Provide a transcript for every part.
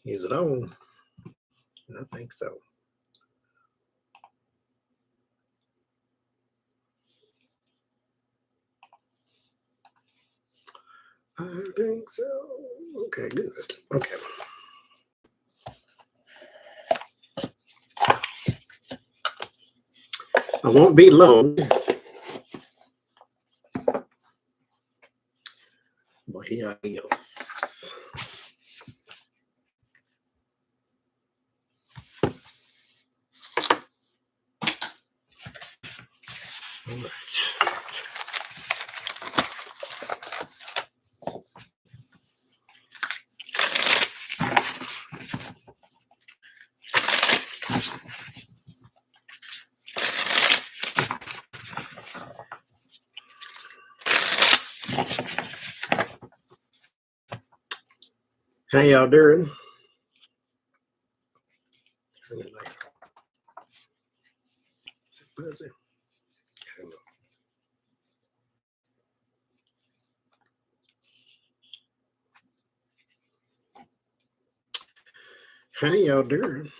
Is it on? I think so. I think so. Okay, good. Okay. I won't be long. But here I is. All right. How y'all doing? Turn it like, is it buzzing? I don't know. How y'all doing?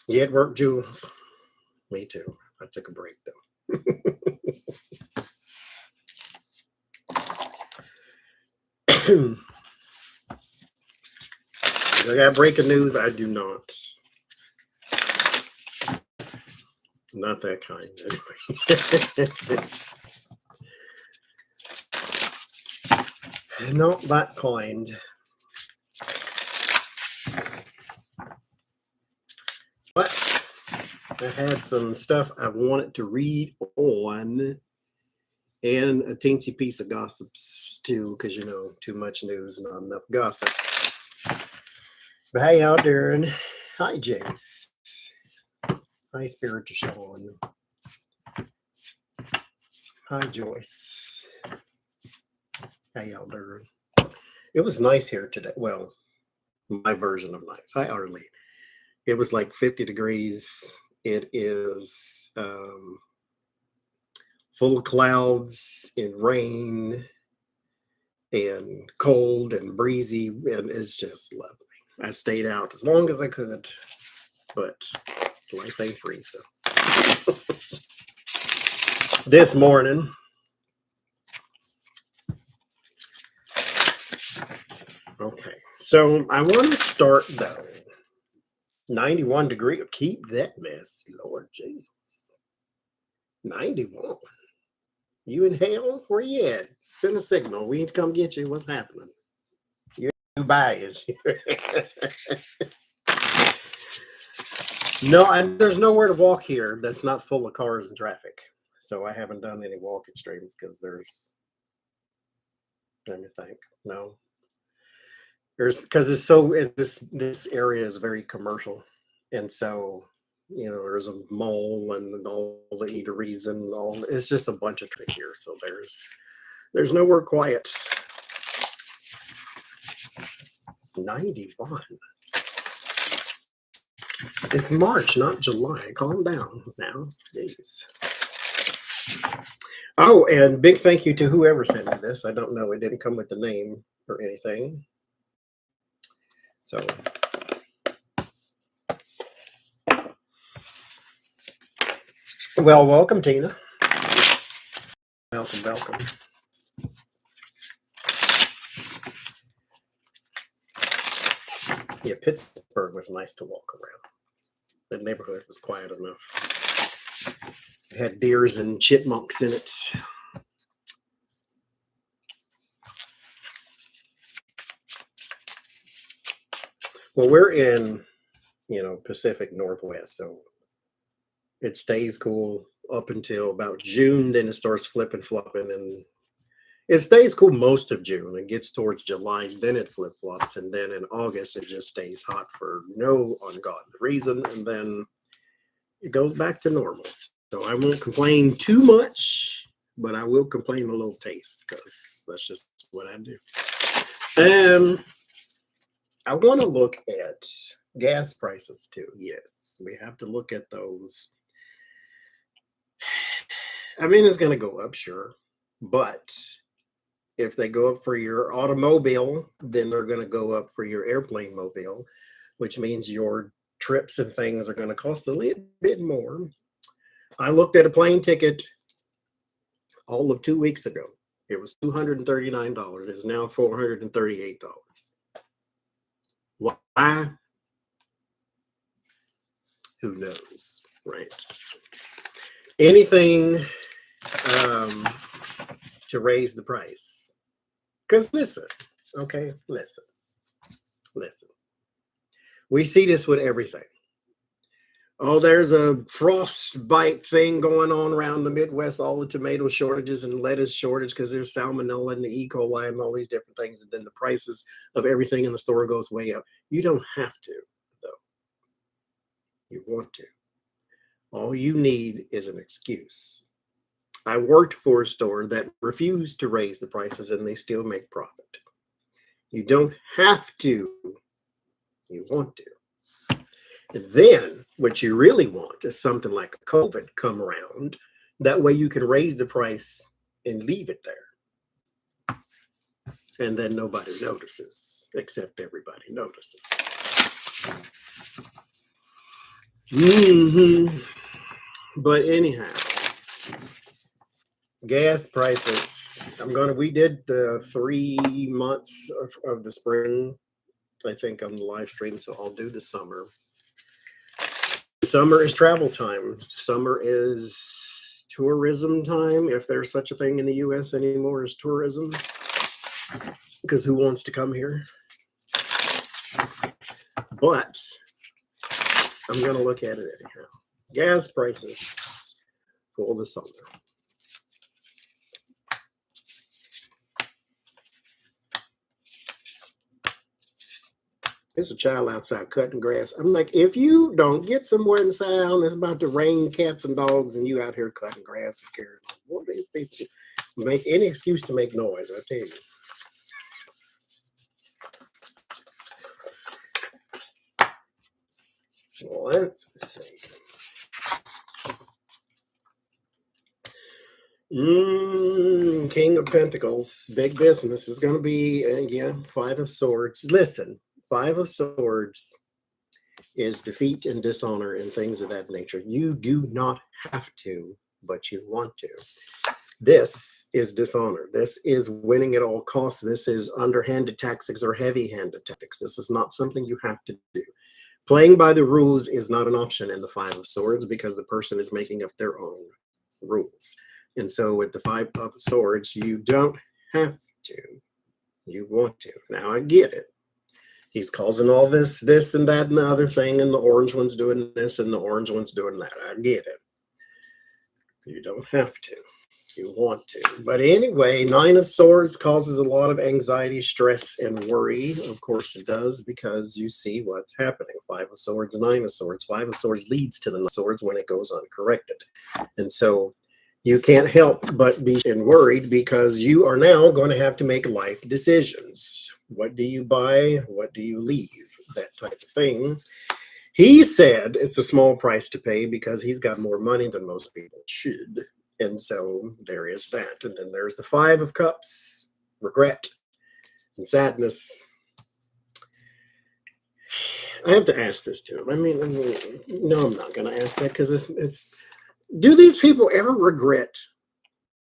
You at work, Jules? Me too. I took a break though. I got breaking news. I do not. Not that kind. Anyway. Not that kind. But I had some stuff I wanted to read on, and a teensy piece of gossips too, because you know, too much news, not enough gossip. But how y'all doing? Hi, Jace. Hi, Spiritual Sean. Hi, Joyce. How y'all doing? It was nice here today. Well, my version of nice. Hi, Arlene. It was like 50 degrees. It is full of clouds and rain and cold and breezy, and it's just lovely. I stayed out as long as I could, but life ain't free. So this morning, okay, so I want to start though. 91 degree. Keep that mess, Lord Jesus. 91. You in hell? Where you at? Send a signal. We need to come get you. What's happening? You in Dubai, is you? No, there's nowhere to walk here that's not full of cars and traffic. So I haven't done any walking streams because there's, let me think. No. There's, because it's so, this area is very commercial. And so, you know, there's a mall and all the eateries and all, it's just a bunch of traffic here. So there's nowhere quiet. 91. It's March, not July. Calm down now. Jeez. Oh, and big thank you to whoever sent me this. I don't know. It didn't come with the name or anything. So well, welcome, Tina. Welcome. Yeah, Pittsburgh was nice to walk around. The neighborhood was quiet enough. It had deers and chipmunks in it. Well, we're in, you know, Pacific Northwest, so it stays cool up until about June. Then it starts flipping, flopping, and it stays cool most of June. It gets towards July, then it flip flops, and then in August it just stays hot for no ungodly reason, and then it goes back to normal. So I won't complain too much, but I will complain a little taste because that's just what I do. I want to look at Gas prices too. Yes, we have to look at those. I mean, it's going to go up, sure, but if they go up for your automobile, then they're going to go up for your airplane mobile, which means your trips and things are going to cost a little bit more. I looked at a plane ticket all of 2 weeks ago. It was $239. It's now $438. Why? Who knows, right? Anything to raise the price. Because listen, okay, listen. We see this with everything. Oh, there's a frostbite thing going on around the Midwest, all the tomato shortages and lettuce shortage because there's salmonella and the E. coli and all these different things. And then the prices of everything in the store goes way up. You don't have to, though. You want to. All you need is an excuse. I worked for a store that refused to raise the prices and they still make profit. You don't have to. You want to. And then what you really want is something like COVID come around. That way you can raise the price and leave it there. And then nobody notices, except everybody notices. But anyhow, gas prices. We did the 3 months of the spring, I think, on the live stream. So I'll do the summer. Summer is travel time. Summer is tourism time, if there's such a thing in the US anymore as tourism. Because who wants to come here? But I'm going to look at it anyhow. Gas prices for the summer. There's a child outside cutting grass. I'm like, if you don't get somewhere and sit down, it's about to rain cats and dogs, and you out here cutting grass and carrying on. What these people make any excuse to make noise, I tell you. Well, let's see. King of Pentacles, big business is going to be, Five of Swords. Listen, Five of Swords is defeat and dishonor and things of that nature. You do not have to, but you want to. This is dishonor. This is winning at all costs. This is underhanded tactics or heavy-handed tactics. This is not something you have to do. Playing by the rules is not an option in the Five of Swords because the person is making up their own rules. And so with the Five of Swords, you don't have to. You want to. Now, I get it. He's causing all this and that and the other thing, and the orange one's doing this and the orange one's doing that. I get it. You don't have to. You want to. But anyway, Nine of Swords causes a lot of anxiety, stress, and worry. Of course it does, because you see what's happening. Five of Swords, Nine of Swords. Five of Swords leads to the Nine of Swords when it goes uncorrected. And so you can't help but be worried because you are now going to have to make life decisions. What do you buy? What do you leave? That type of thing. He said it's a small price to pay because he's got more money than most people should. And so there is that. And then there's the Five of Cups, regret and sadness. I have to ask this to him. No, I'm not going to ask that because it's. Do these people ever regret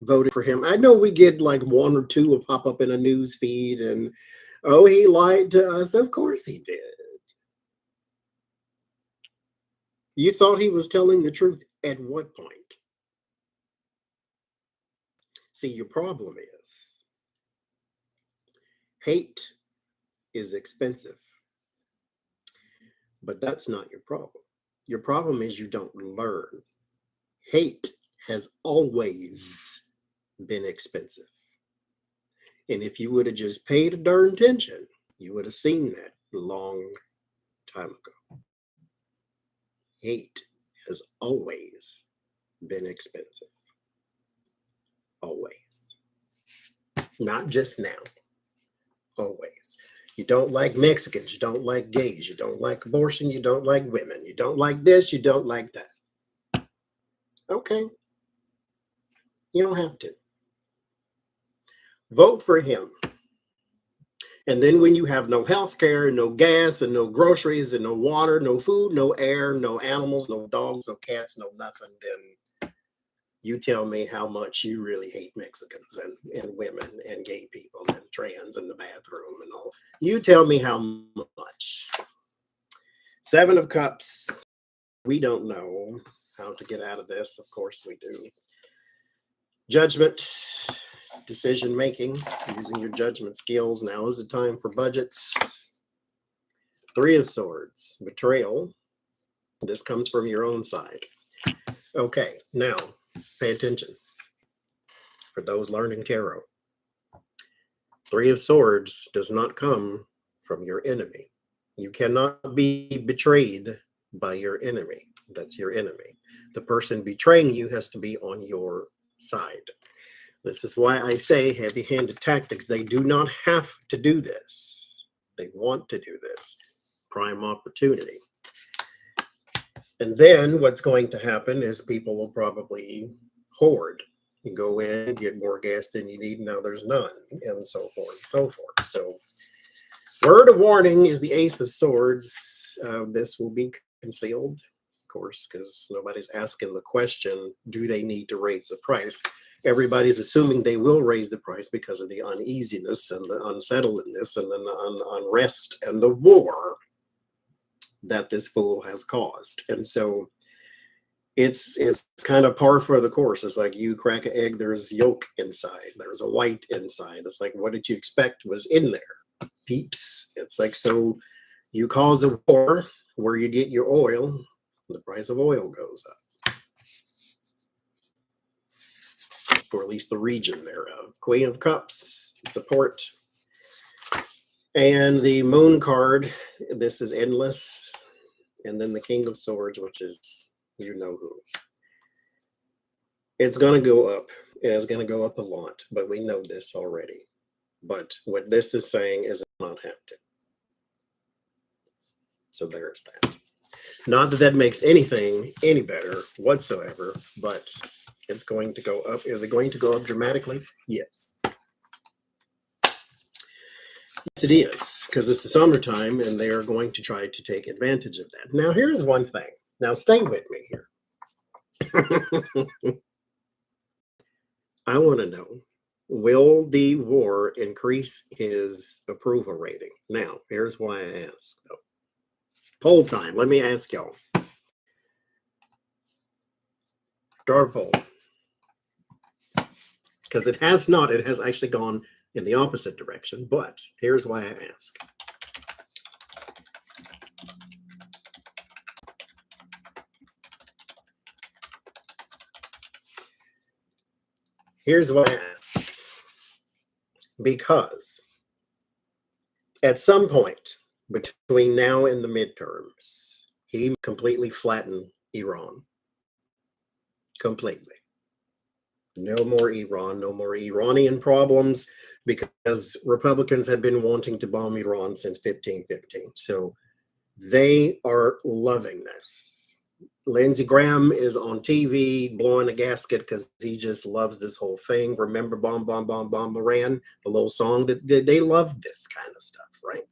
voting for him? I know we get like one or two will pop up in a news feed and, oh, he lied to us. Of course he did. You thought he was telling the truth at what point? See, your problem is hate is expensive, but that's not your problem. Your problem is you don't learn. Hate has always been expensive. And if you would have just paid a darn attention, you would have seen that a long time ago. Hate has always been expensive. Always. Not just now. Always. You don't like Mexicans. You don't like gays. You don't like abortion. You don't like women. You don't like this. You don't like that. Okay. You don't have to. Vote for him. And then when you have no health care, no gas, and no groceries, and no water, no food, no air, no animals, no dogs, no cats, no nothing, then you tell me how much you really hate Mexicans and women and gay people and trans in the bathroom and all. You tell me how much. Seven of Cups. We don't know how to get out of this. Of course we do. Judgment. Decision making, using your judgment skills. Now is the time for budgets. Three of Swords, betrayal. This comes from your own side. Okay, now pay attention. For those learning tarot, Three of Swords does not come from your enemy. You cannot be betrayed by your enemy. That's your enemy. The person betraying you has to be on your side. This is why I say heavy-handed tactics. They do not have to do this. They want to do this. Prime opportunity. And then what's going to happen is people will probably hoard. You go in, get more gas than you need, now there's none, and so forth and so forth. So word of warning is the Ace of Swords. This will be concealed, of course, because nobody's asking the question, do they need to raise the price? Everybody's assuming they will raise the price because of the uneasiness and the unsettledness and the unrest and the war that this fool has caused. And so it's kind of par for the course. It's like you crack an egg, there's yolk inside, there's a white inside. It's like, what did you expect was in there? Peeps. It's like, so you cause a war where you get your oil, the price of oil goes up. For at least the region thereof. Queen of Cups, support. And the Moon card, this is endless. And then the King of Swords, which is you know who. It's going to go up. It is going to go up a lot, but we know this already. But what this is saying is it does not have to. So there's that. Not that that makes anything any better whatsoever, but it's going to go up. Is it going to go up dramatically? Yes. Yes, it is, because it's the summertime and they are going to try to take advantage of that. Now, here's one thing. Now, stay with me here. I want to know, will the war increase his approval rating? Now, here's why I ask, though. Poll time. Let me ask y'all. Draw a poll. Because it has not. It has actually gone in the opposite direction. But here's why I ask. Here's why I ask. Because at some point between now and the midterms, he completely flattened Iran. Completely. No more Iran, no more Iranian problems, because Republicans have been wanting to bomb Iran since 1515. So they are loving this. Lindsey Graham is on TV blowing a gasket because he just loves this whole thing. Remember Bomb, Bomb, Bomb, Bomb Iran, the little song that they love this kind of stuff, right?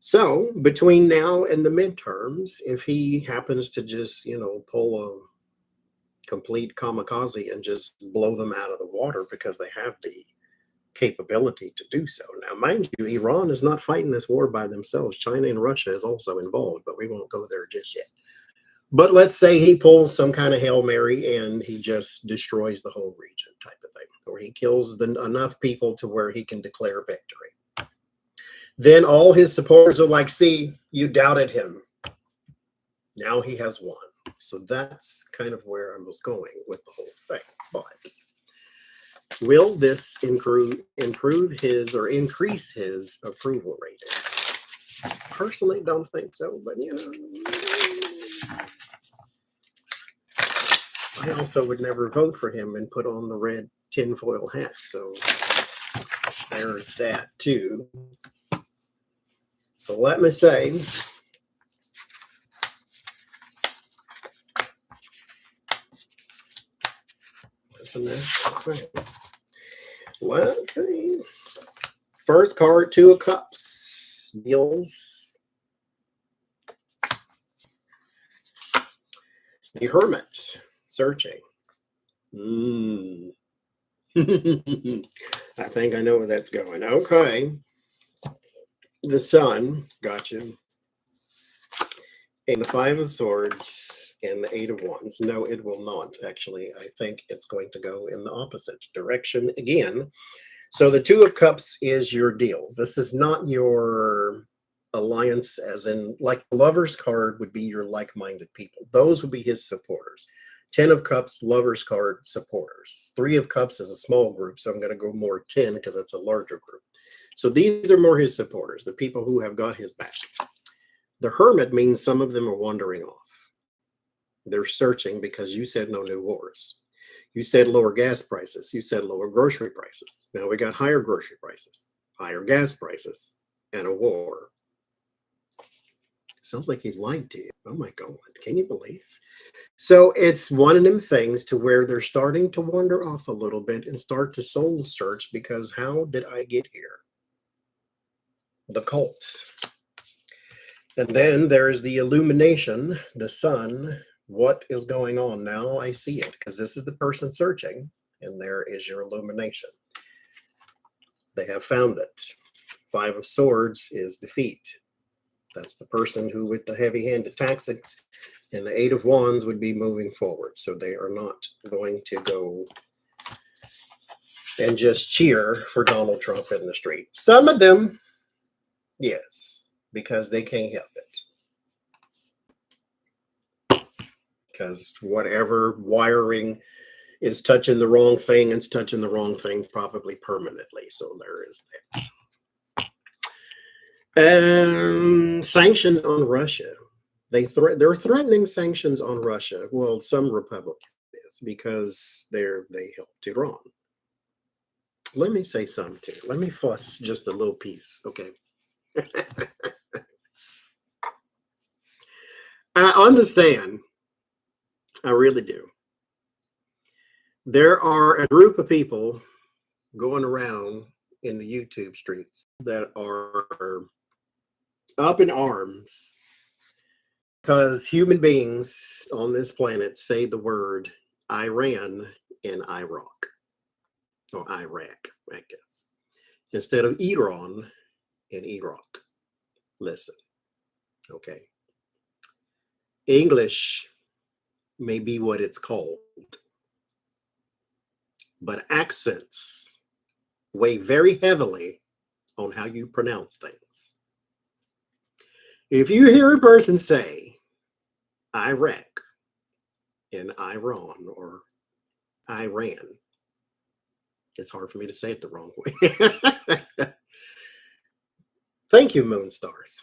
So between now and the midterms, if he happens to just, pull a complete kamikaze and just blow them out of the water because they have the capability to do so. Now, mind you, Iran is not fighting this war by themselves. China and Russia is also involved, but we won't go there just yet. But let's say he pulls some kind of Hail Mary and he just destroys the whole region type of thing, or he kills enough people to where he can declare victory. Then all his supporters are like, see, you doubted him. Now he has won. So that's kind of where I was going with the whole thing. But will this improve his or increase his approval rating? Personally, don't think so, but I also would never vote for him and put on the red tinfoil hat. So there's that too. So let me say, that's in there. Okay. Let's see. First card, Two of Cups, deals. The Hermit, searching. I think I know where that's going. Okay. The Sun, gotcha. And the Five of Swords and the Eight of Wands. No, it will not. Actually, I think it's going to go in the opposite direction again. So the Two of Cups is your deals. This is not your alliance, as in, like the Lover's card would be your like-minded people. Those would be his supporters. 10 of Cups, Lover's card, supporters. 3 of Cups is a small group, so I'm going to go more 10 because it's a larger group. So these are more his supporters, the people who have got his back. The Hermit means some of them are wandering off. They're searching because you said no new wars. You said lower gas prices. You said lower grocery prices. Now we got higher grocery prices, higher gas prices, and a war. Sounds like he lied to you. Oh my God. Can you believe? So it's one of them things to where they're starting to wander off a little bit and start to soul search because how did I get here? The cults. And then there's the illumination, the sun. What is going on now? I see it because this is the person searching, and there is your illumination. They have found it. Five of Swords is defeat. That's the person who, with the heavy hand, attacks it, and the Eight of Wands would be moving forward. So they are not going to go and just cheer for Donald Trump in the street. Some of them, yes, because they can't help it. Because whatever wiring is touching the wrong thing, it's touching the wrong thing probably permanently. So there is that. Sanctions on Russia. They're threatening sanctions on Russia. Well, some Republicans, because they helped Iran. Let me say something too. Let me fuss just a little piece, okay? I understand. I really do. There are a group of people going around in the YouTube streets that are up in arms because human beings on this planet say the word Iran and Iraq, or Iraq, I guess, instead of Iran and Iraq. Listen, okay. English may be what it's called, but accents weigh very heavily on how you pronounce things. If you hear a person say Iraq and Iran or Iran, it's hard for me to say it the wrong way. Thank you, moon stars.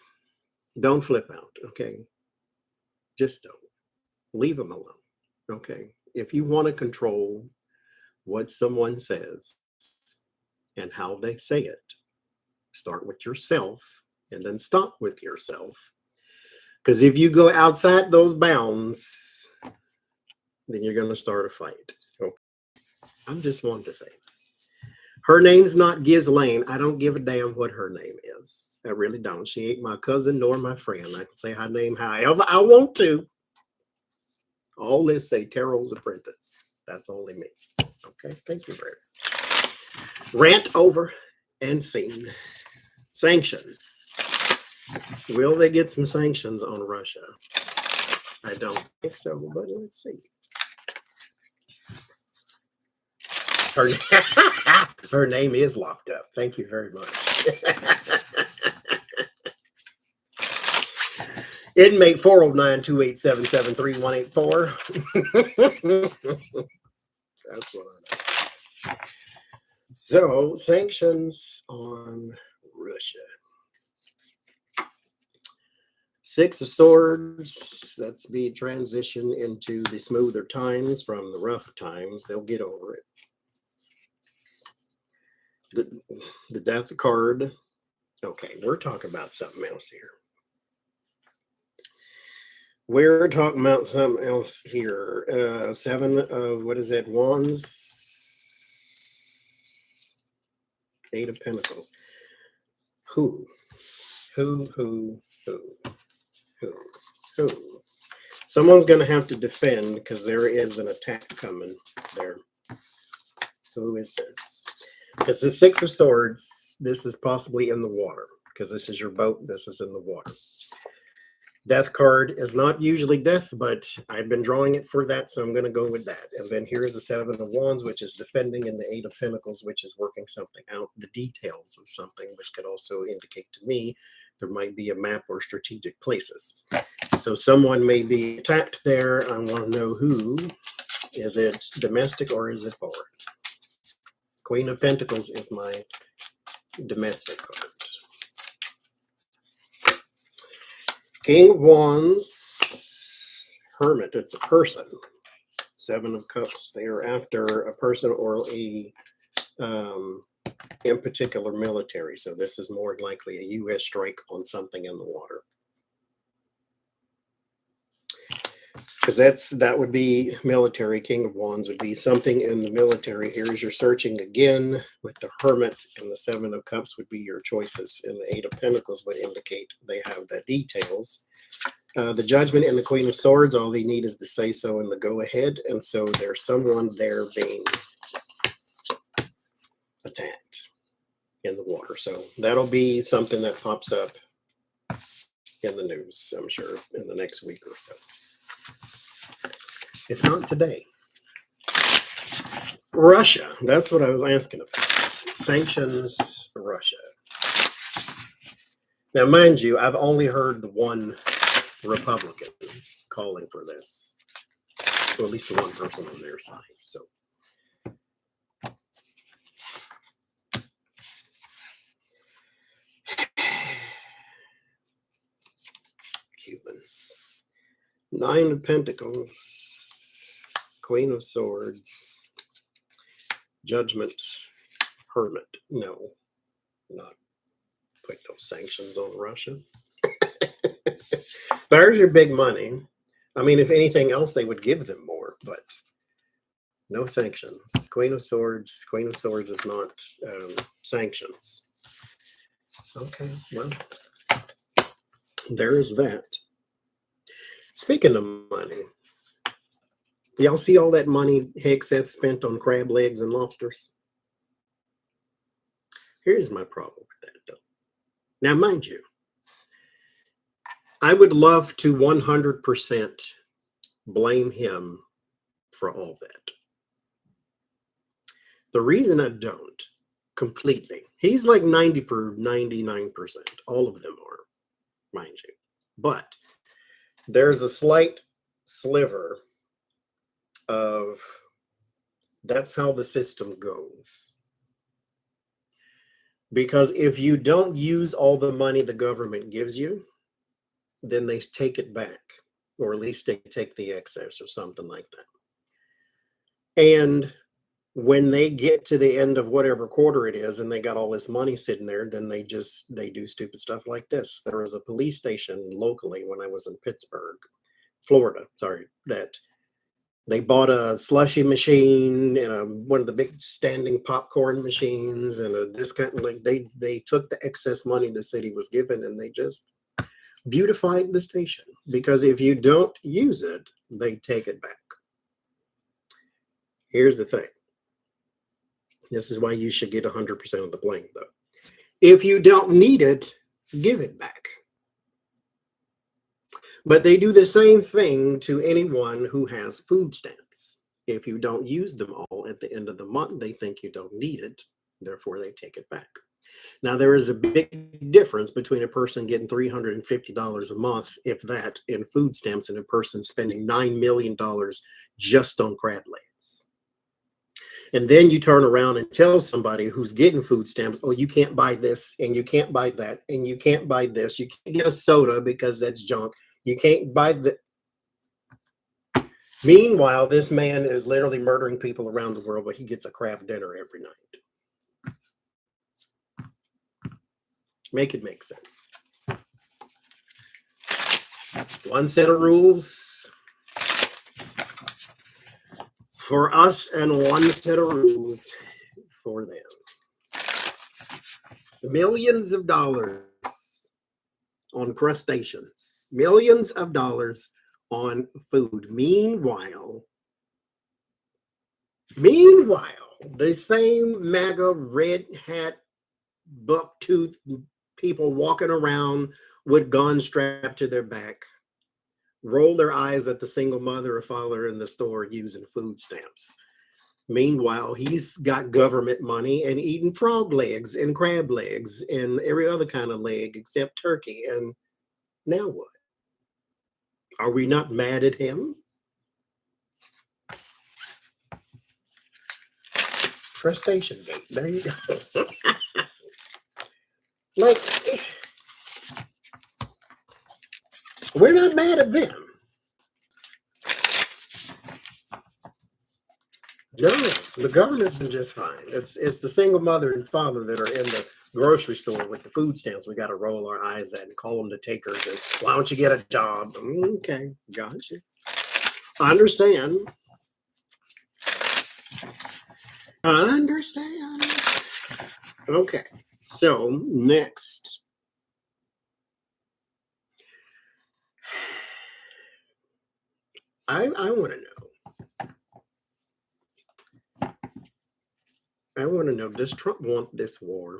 Don't flip out, okay? Just don't. Leave them alone, okay? If you want to control what someone says and how they say it, start with yourself and then stop with yourself. Because if you go outside those bounds, then you're going to start a fight. Okay? I'm just wanting to say. Her name's not Ghislaine. I don't give a damn what her name is. I really don't. She ain't my cousin nor my friend. I can say her name however I want to. All this say Tarot's Apprentice. That's only me. Okay, thank you very much. Rant over and seen. Sanctions. Will they get some sanctions on Russia? I don't think so, but let's see. Her name is locked up. Thank you very much. Inmate 409-287-73-184. That's what I know. So, sanctions on Russia. Six of Swords, that's the transition into the smoother times from the rough times. They'll get over it. The Death card Okay, we're talking about something else here. We're talking about something else here. 7 of, what is it, wands, 8 of pentacles. Who? Who? Someone's going to have to defend because there is an attack coming there. Who is this? Because the 6 of swords, this is possibly in the water because this is your boat. This is in the water. Death card is not usually death, but I've been drawing it for that, so I'm going to go with that. And then here's the 7 of wands, which is defending, and the 8 of pentacles, which is working something out, the details of something, which could also indicate to me there might be a map or strategic places. So someone may be attacked there. I want to know who. Is it domestic or is it foreign? Queen of Pentacles is my domestic card. King of Wands, Hermit, it's a person. 7 of Cups, they are after a person or a, in particular, military. So this is more likely a U.S. strike on something in the water. Because that would be military. King of Wands would be something in the military. Here's your searching again with the Hermit, and the 7 of Cups would be your choices, and the 8 of Pentacles would indicate they have the details. The Judgment and the Queen of Swords, all they need is the say so and the go ahead, and so there's someone there being attacked in the water. So that'll be something that pops up in the news, I'm sure, in the next week or so. If not today. Russia, that's what I was asking about. Sanctions Russia. Now, mind you, I've only heard the one Republican calling for this. Or at least the one person on their side. So Cubans. 9 of Pentacles, Queen of Swords, Judgment, Hermit. No, not put no sanctions on Russia. There's your big money. I mean, if anything else, they would give them more, but no sanctions. Queen of Swords is not sanctions. Okay, well, there is that. Speaking of money, y'all see all that money Hegseth spent on crab legs and lobsters? Here's my problem with that, though. Now, mind you, I would love to 100% blame him for all that. The reason I don't completely, he's like 99%. All of them are, mind you. But there's a slight sliver of that's how the system goes. Because if you don't use all the money the government gives you, then they take it back, or at least they take the excess or something like that. And when they get to the end of whatever quarter it is and they got all this money sitting there, then they do stupid stuff like this. There was a police station locally when I was in Pittsburgh, Florida, that they bought a slushy machine and one of the big standing popcorn machines and this kind of, like, they took the excess money the city was given and they just beautified the station, because if you don't use it, they take it back. Here's the thing. This is why you should get 100% of the blame, though. If you don't need it, give it back. But they do the same thing to anyone who has food stamps. If you don't use them all at the end of the month, they think you don't need it. Therefore, they take it back. Now, there is a big difference between a person getting $350 a month, if that, in food stamps, and a person spending $9 million just on crab legs. And then you turn around and tell somebody who's getting food stamps, oh, you can't buy this, and you can't buy that, and you can't buy this. You can't get a soda because that's junk. You can't buy the... Meanwhile, this man is literally murdering people around the world, but he gets a crab dinner every night. Make it make sense. One set of rules for us and one set of rules for them. Millions of dollars on crustaceans, millions of dollars on food. Meanwhile, the same MAGA red hat bucktooth people walking around with guns strapped to their back roll their eyes at the single mother or father in the store using food stamps. Meanwhile, he's got government money and eating frog legs and crab legs and every other kind of leg except turkey. And now what? Are we not mad at him? Crustacean gate. There you go. Like, we're not mad at them. No, the government's been just fine. It's the single mother and father that are in the grocery store with the food stamps we got to roll our eyes at and call them the takers. And why don't you get a job? Okay, gotcha. I understand. Okay, so next. I want to know. I want to know, does Trump want this war?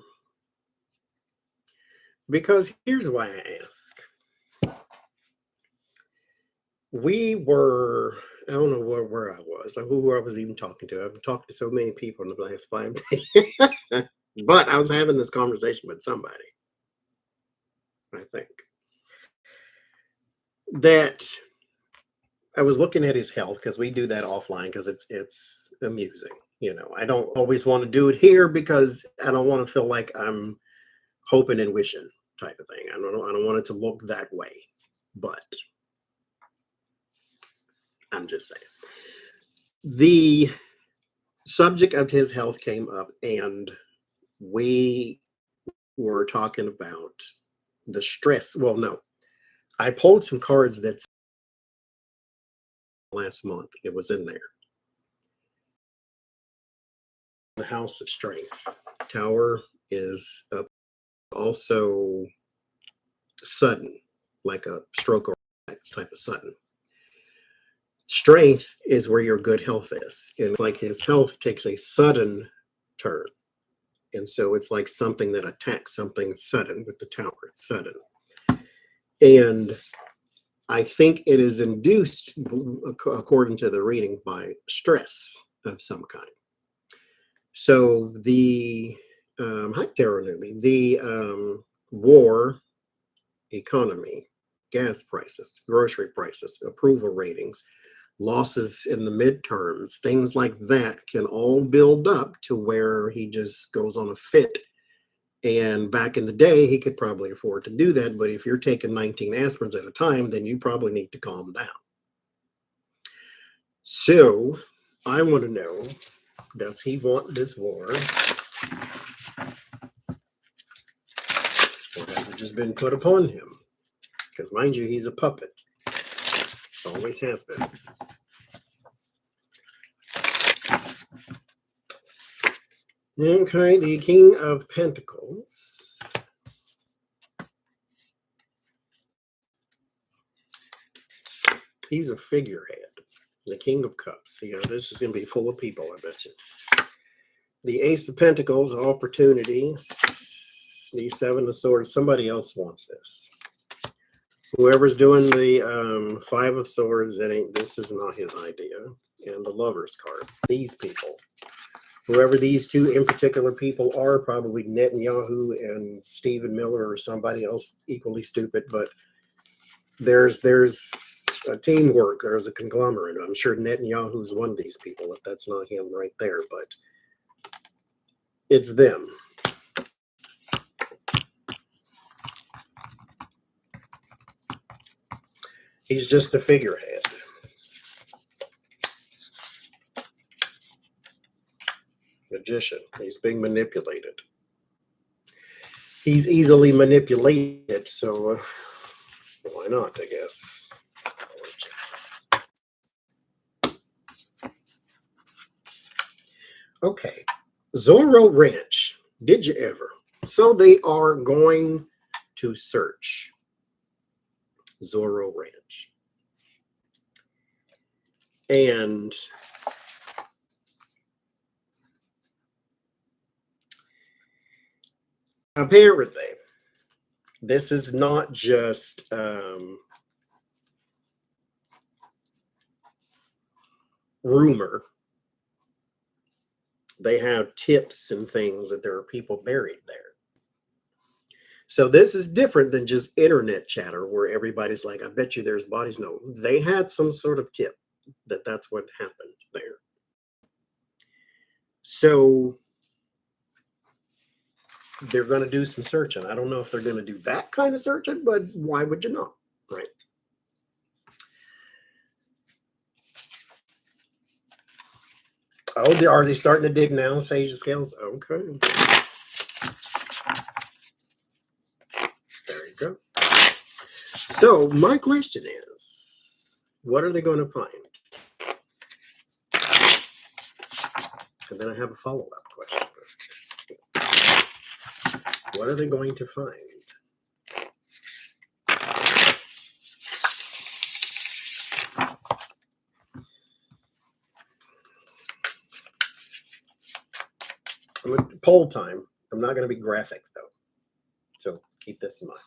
Because here's why I ask. We were, I don't know where I was or who I was even talking to. I've talked to so many people in the last 5 days. But I was having this conversation with somebody, I think, that I was looking at his health, because we do that offline because it's amusing. You know, I don't always want to do it here because I don't want to feel like I'm hoping and wishing type of thing. I don't want it to look that way, but I'm just saying. The subject of his health came up, and we were talking about the stress. Well, no, I pulled some cards that's last month. It was in there. The House of Strength. Tower is also sudden, like a stroke or type of sudden. Strength is where your good health is. And like his health takes a sudden turn. And so it's like something that attacks something sudden with the tower. It's sudden. And I think it is induced, according to the reading, by stress of some kind. So the hi Tarot Newbie, the war, economy, gas prices, grocery prices, approval ratings, losses in the midterms, things like that can all build up to where he just goes on a fit. And back in the day, he could probably afford to do that. But if you're taking 19 aspirins at a time, then you probably need to calm down. So I want to know, does he want this war? Or has it just been put upon him? Because mind you, he's a puppet. Always has been. Okay, the King of Pentacles. He's a figurehead. The King of Cups. You know, this is going to be full of people, I bet you. The Ace of Pentacles, opportunities. The Seven of Swords. Somebody else wants this. Whoever's doing the Five of Swords, this is not his idea. And the Lover's card. These people. Whoever these two in particular people are, probably Netanyahu and Stephen Miller or somebody else equally stupid, but there's a teamwork, there's a conglomerate. I'm sure Netanyahu's one of these people, if that's not him right there, but it's them. He's just a figurehead. Magician. He's being manipulated. he's easily manipulated, so why not, I guess. Okay, Zorro Ranch. Did you ever? So they are going to search Zorro Ranch. And apparently, this is not just rumor. They have tips and things that there are people buried there. So this is different than just internet chatter where everybody's like, I bet you there's bodies. No, they had some sort of tip that that's what happened there. So they're going to do some searching. I don't know if they're going to do that kind of searching, but why would you not? Right. Oh, are they starting to dig now, Sage the Scales? Okay. There you go. So my question is, what are they going to find? And then I have a follow-up question. What are they going to find? Poll time. I'm not going to be graphic, though. So keep this in mind.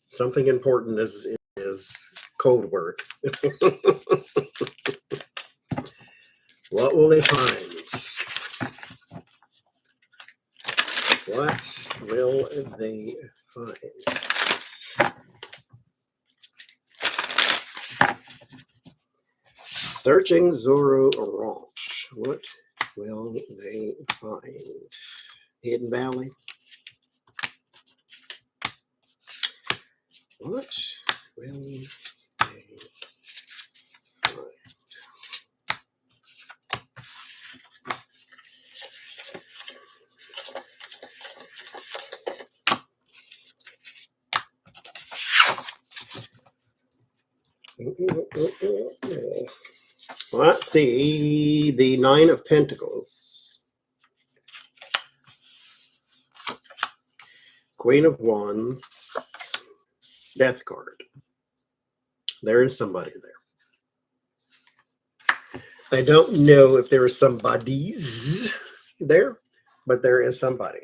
Something important is code word. What will they find? What will they find? Searching Zorro Ranch. What will they find? Hidden Valley. What will they find? Let's see. The Nine of Pentacles. Queen of Wands. Death card. There is somebody there. I don't know if there are somebodies there, but there is somebody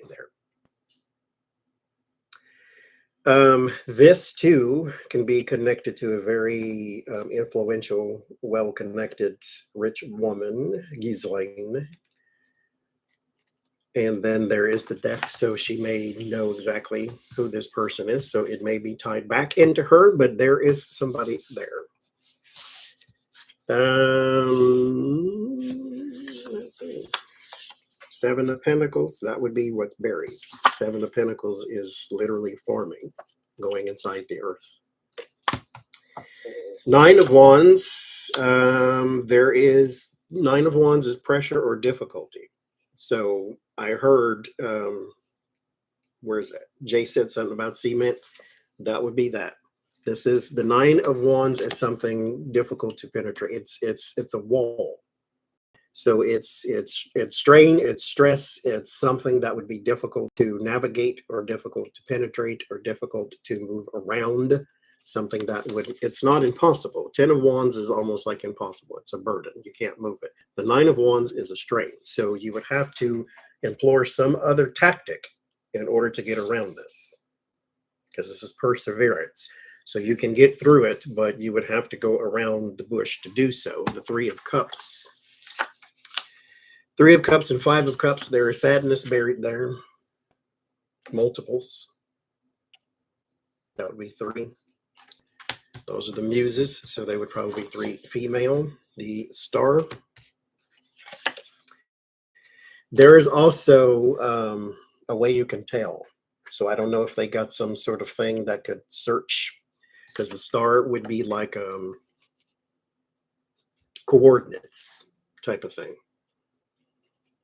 there. This too can be connected to a very influential, well-connected, rich woman, Ghislaine. And then there is the death, so she may know exactly who this person is. So it may be tied back into her, but there is somebody there. Seven of Pentacles, that would be what's buried. Seven of Pentacles is literally forming, going inside the earth. Nine of Wands, there is, Nine of Wands is pressure or difficulty. So I heard, where is that? Jay said something about cement. That would be that. This is the Nine of Wands is something difficult to penetrate. It's a wall. So it's strain, it's stress, it's something that would be difficult to navigate or difficult to penetrate or difficult to move around. Something that would, it's not impossible. 10 of Wands is almost like impossible. It's a burden. You can't move it. The Nine of Wands is a strain. So you would have to employ some other tactic in order to get around this, because this is perseverance. So you can get through it, but you would have to go around the bush to do so. The Three of Cups. Three of Cups and Five of Cups, there is sadness buried there. multiples. That would be 3. Those are the muses, so they would probably be 3 female. The star. There is also a way you can tell. So I don't know if they got some sort of thing that could search, because the star would be like coordinates type of thing.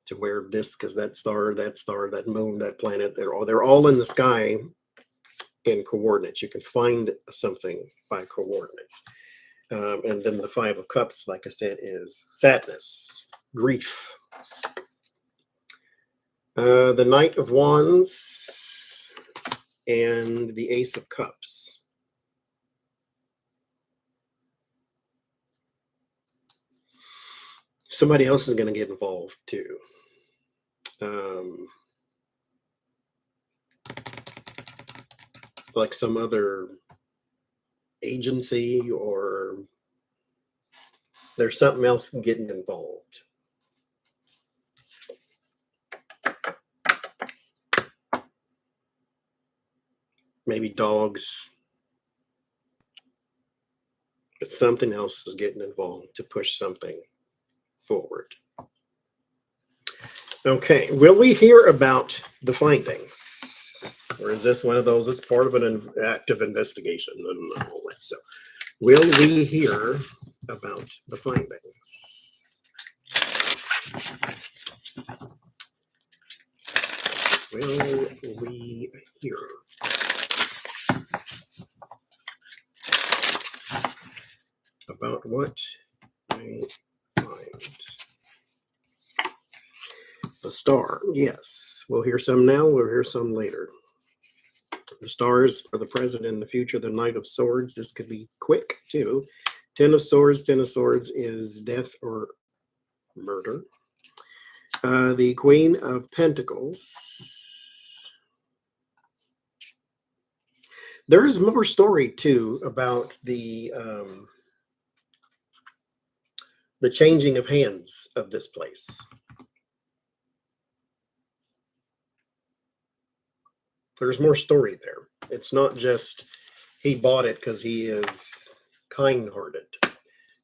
To where this, because that star, that moon, that planet, they're all in the sky in coordinates. You can find something by coordinates. And then the 5 of Cups, like I said, is sadness, grief. The Knight of Wands and the Ace of Cups. Somebody else is going to get involved too. Like some other agency, or there's something else getting involved. Maybe dogs, but something else is getting involved to push something forward. Okay, will we hear about the findings? Or is this one of those that's part of an active investigation and all that? So, will we hear about the findings? Will we hear about what I find? The star, yes. We'll hear some now, we'll hear some later. The stars for the present and the future, the Knight of Swords. This could be quick too. 10 of Swords. 10 of Swords is death or murder. The Queen of Pentacles. There is more story too about the changing of hands of this place. There's more story there. It's not just he bought it because he is kind-hearted.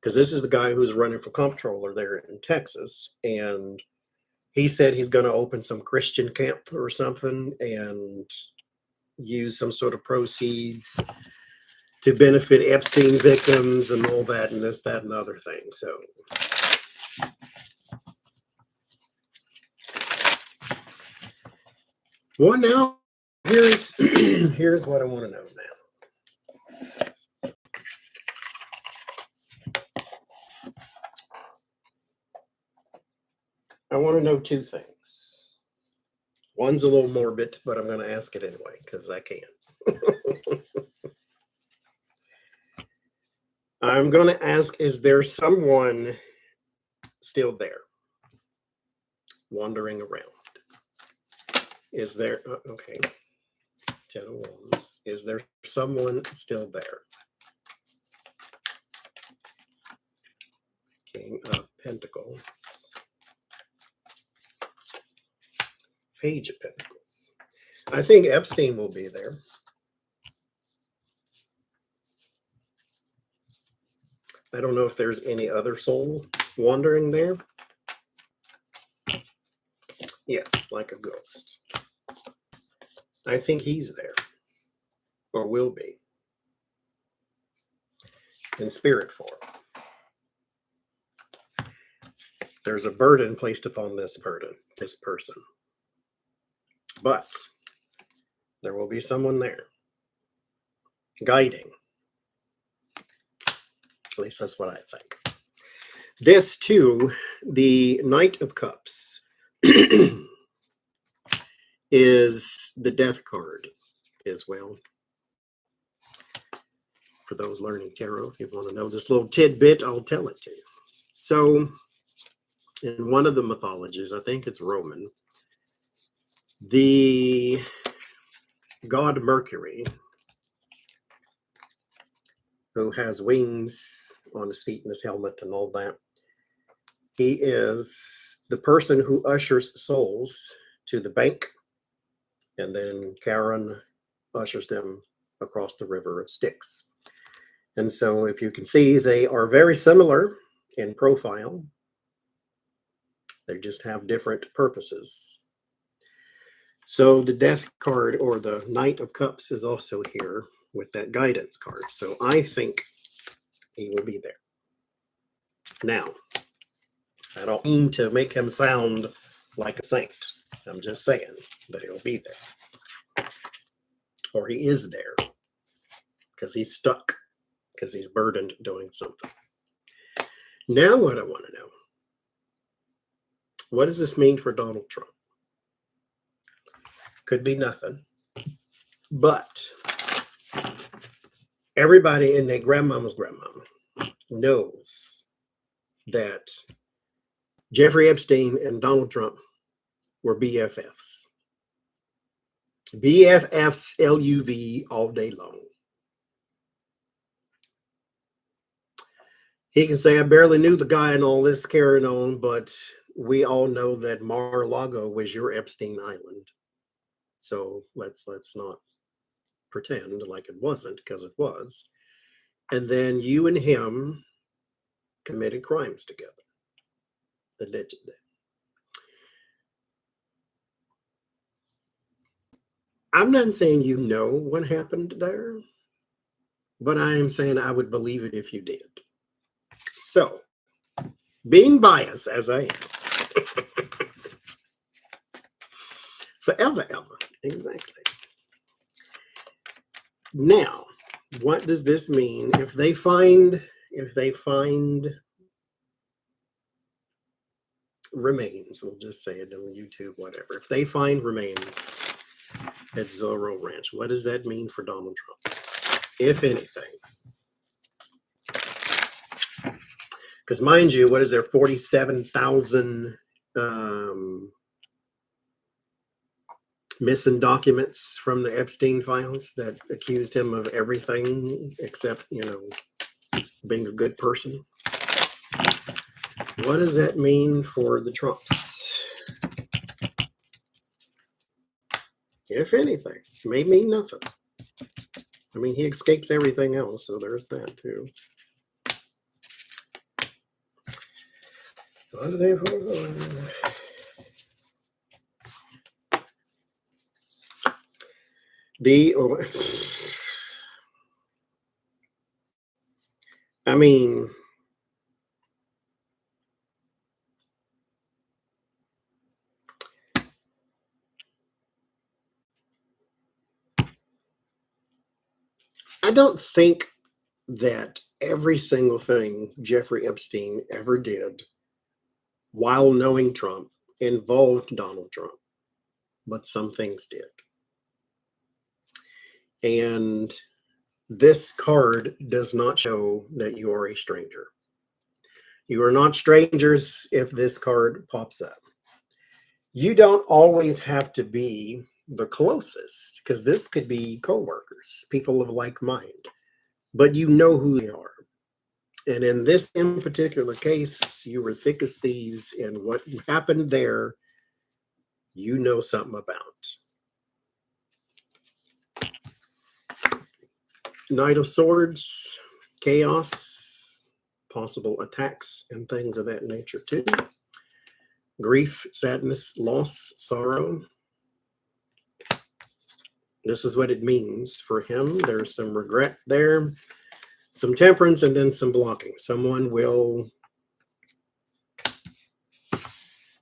Because this is the guy who's running for comptroller there in Texas, and he said he's going to open some Christian camp or something and use some sort of proceeds to benefit Epstein victims and all that, and this, that, and other thing. So well, now here's here's what I want to know now. I want to know 2 things. One's a little morbid, but I'm going to ask it anyway because I can. I'm going to ask, is there someone still there wandering around? Is there, okay, 10 of Wands. Is there someone still there? King of Pentacles. Page of Pentacles. I think Epstein will be there. I don't know if there's any other soul wandering there. Yes, like a ghost. I think he's there, or will be, in spirit form. There's a burden placed upon this person. But there will be someone there, guiding. At least that's what I think. This too, the Knight of Cups, is the Death card as well. For those learning tarot, if you want to know this little tidbit, I'll tell it to you. So, in one of the mythologies, I think it's Roman, the god Mercury, who has wings on his feet and his helmet and all that, he is the person who ushers souls to the bank And then Karen ushers them across the river of Styx. And so if you can see, they are very similar in profile. They just have different purposes. So the Death card, or the Knight of Cups, is also here with that guidance card. So I think he will be there. Now, I don't mean to make him sound like a saint. I'm just saying that he'll be there. Or he is there. Because he's stuck. Because he's burdened doing something. Now what I want to know. What does this mean for Donald Trump? Could be nothing. But everybody in their grandmama's grandmama knows that Jeffrey Epstein and Donald Trump were BFFs. BFFs, LUV, all day long. He can say, I barely knew the guy and all this carrying on, but we all know that Mar-a-Lago was your Epstein Island. So let's not pretend like it wasn't, because it was. And then you and him committed crimes together, allegedly. I'm not saying you know what happened there, but I am saying I would believe it if you did. So, being biased as I am, forever, ever, exactly. Now, what does this mean if they find remains? We'll just say it on YouTube, whatever. If they find remains at Zorro Ranch, what does that mean for Donald Trump, if anything? Because mind you, what is there, 47,000 missing documents from the Epstein files that accused him of everything except, being a good person? What does that mean for the Trumps? If anything, it may mean nothing. I mean, he escapes everything else, so there's that too. What do they I mean, I don't think that every single thing Jeffrey Epstein ever did while knowing Trump involved Donald Trump, but some things did. And this card does not show that you are a stranger. You are not strangers if this card pops up. You don't always have to be the closest, because this could be co-workers, people of like mind, but you know who they are. And in this in particular case, you were thick as thieves, and what happened there, you know something about. Knight of Swords, chaos, possible attacks, and things of that nature too. Grief, sadness, loss, sorrow. This is what it means for him. There's some regret there, some temperance, and then some blocking. Someone will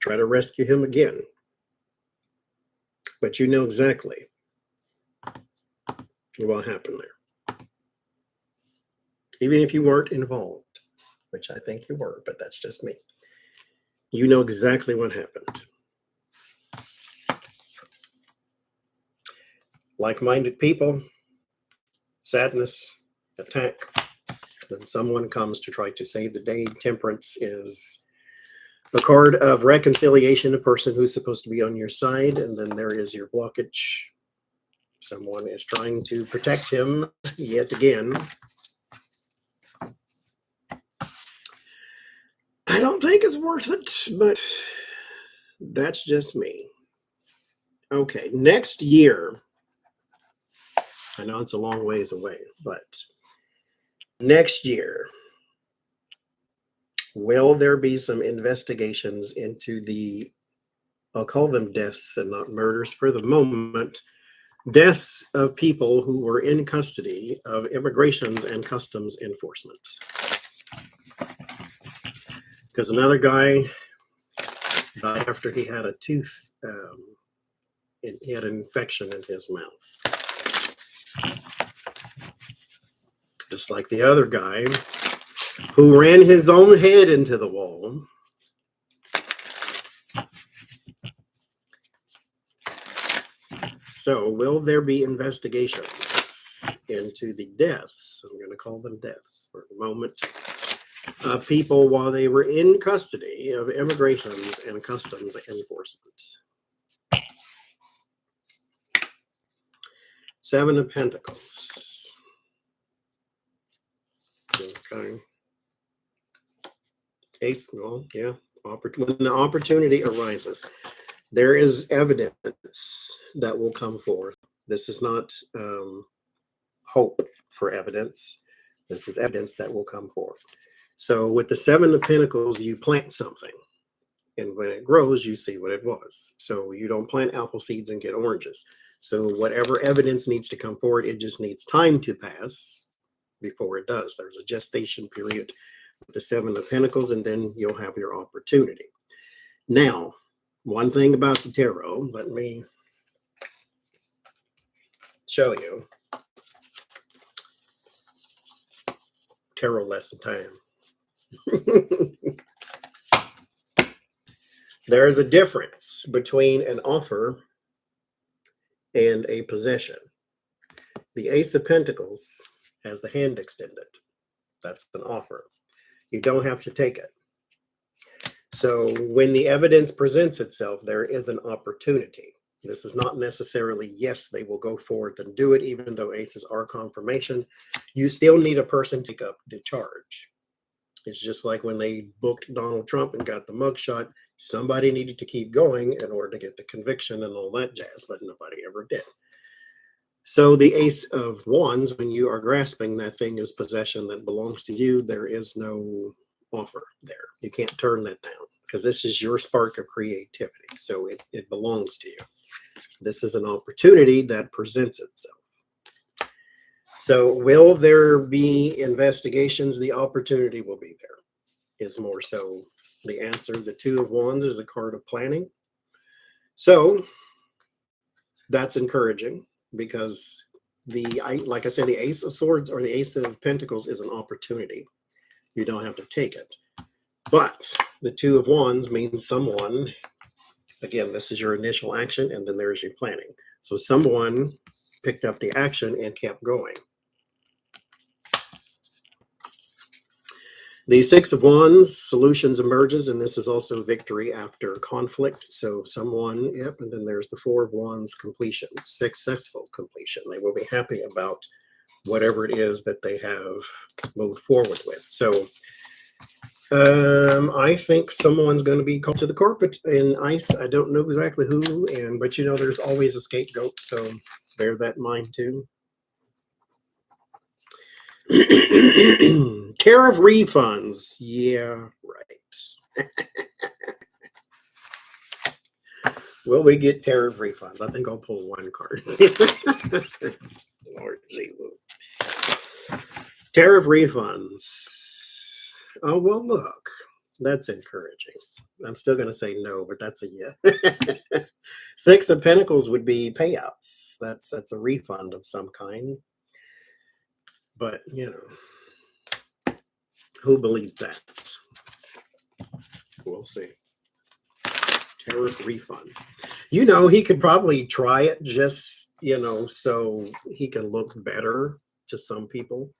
try to rescue him again. But you know exactly what happened there. Even if you weren't involved, which I think you were, but that's just me. You know exactly what happened. Like-minded people, sadness, attack. Then someone comes to try to save the day. Temperance is a card of reconciliation, a person who's supposed to be on your side, and then there is your blockage. Someone is trying to protect him yet again. I don't think it's worth it, but that's just me. Okay, next year, I know it's a long ways away, but next year, will there be some investigations into the, I'll call them deaths and not murders for the moment, deaths of people who were in custody of immigrations and customs enforcement? Because another guy died after he had a tooth, he had an infection in his mouth. Just like the other guy who ran his own head into the wall. So, will there be investigations into the deaths? I'm going to call them deaths for the moment. Of people while they were in custody of immigrations and customs enforcement. Seven of Pentacles. Okay. Ace, well, yeah. When the opportunity arises, there is evidence that will come forth. This is not hope for evidence. This is evidence that will come forth. So with the Seven of Pentacles, you plant something. And when it grows, you see what it was. So you don't plant apple seeds and get oranges. So whatever evidence needs to come forward, it just needs time to pass before it does. There's a gestation period with the Seven of Pentacles, and then you'll have your opportunity. Now, one thing about the tarot, let me show you. Tarot lesson time. There is a difference between an offer and a possession. The Ace of Pentacles has the hand extended. That's an offer. You don't have to take it. So when the evidence presents itself, there is an opportunity. This is not necessarily, yes, they will go forward and do it, even though aces are confirmation. You still need a person to take up the charge. It's just like when they booked Donald Trump and got the mugshot, somebody needed to keep going in order to get the conviction and all that jazz, but nobody ever did. So the Ace of Wands, when you are grasping that thing as possession that belongs to you, there is no offer there. You can't turn that down because this is your spark of creativity. So it belongs to you. This is an opportunity that presents itself. So will there be investigations? The opportunity will be there, is more so the answer. The Two of Wands is a card of planning. So that's encouraging because like I said, the Ace of Swords or the Ace of Pentacles is an opportunity. You don't have to take it. But the Two of Wands means someone, again, this is your initial action, and then there's your planning. So someone picked up the action and kept going. The Six of Wands, solutions emerges, and this is also victory after conflict. So someone, yep, and then there's the Four of Wands, completion, successful completion. They will be happy about whatever it is that they have moved forward with. So I think someone's going to be called to the carpet in ICE. I don't know exactly who, but you know, there's always a scapegoat, so bear that in mind too. Care of refunds. Yeah, right. Will we get tariff refunds? I think I'll pull one card. Lord Jesus. Tariff refunds. Oh, well, look. That's encouraging. I'm still going to say no, but that's a yeah. Six of Pentacles would be payouts. That's a refund of some kind. But, you know, who believes that? We'll see. Tariff refunds. You know, he could probably try it just, you know, so he can look better to some people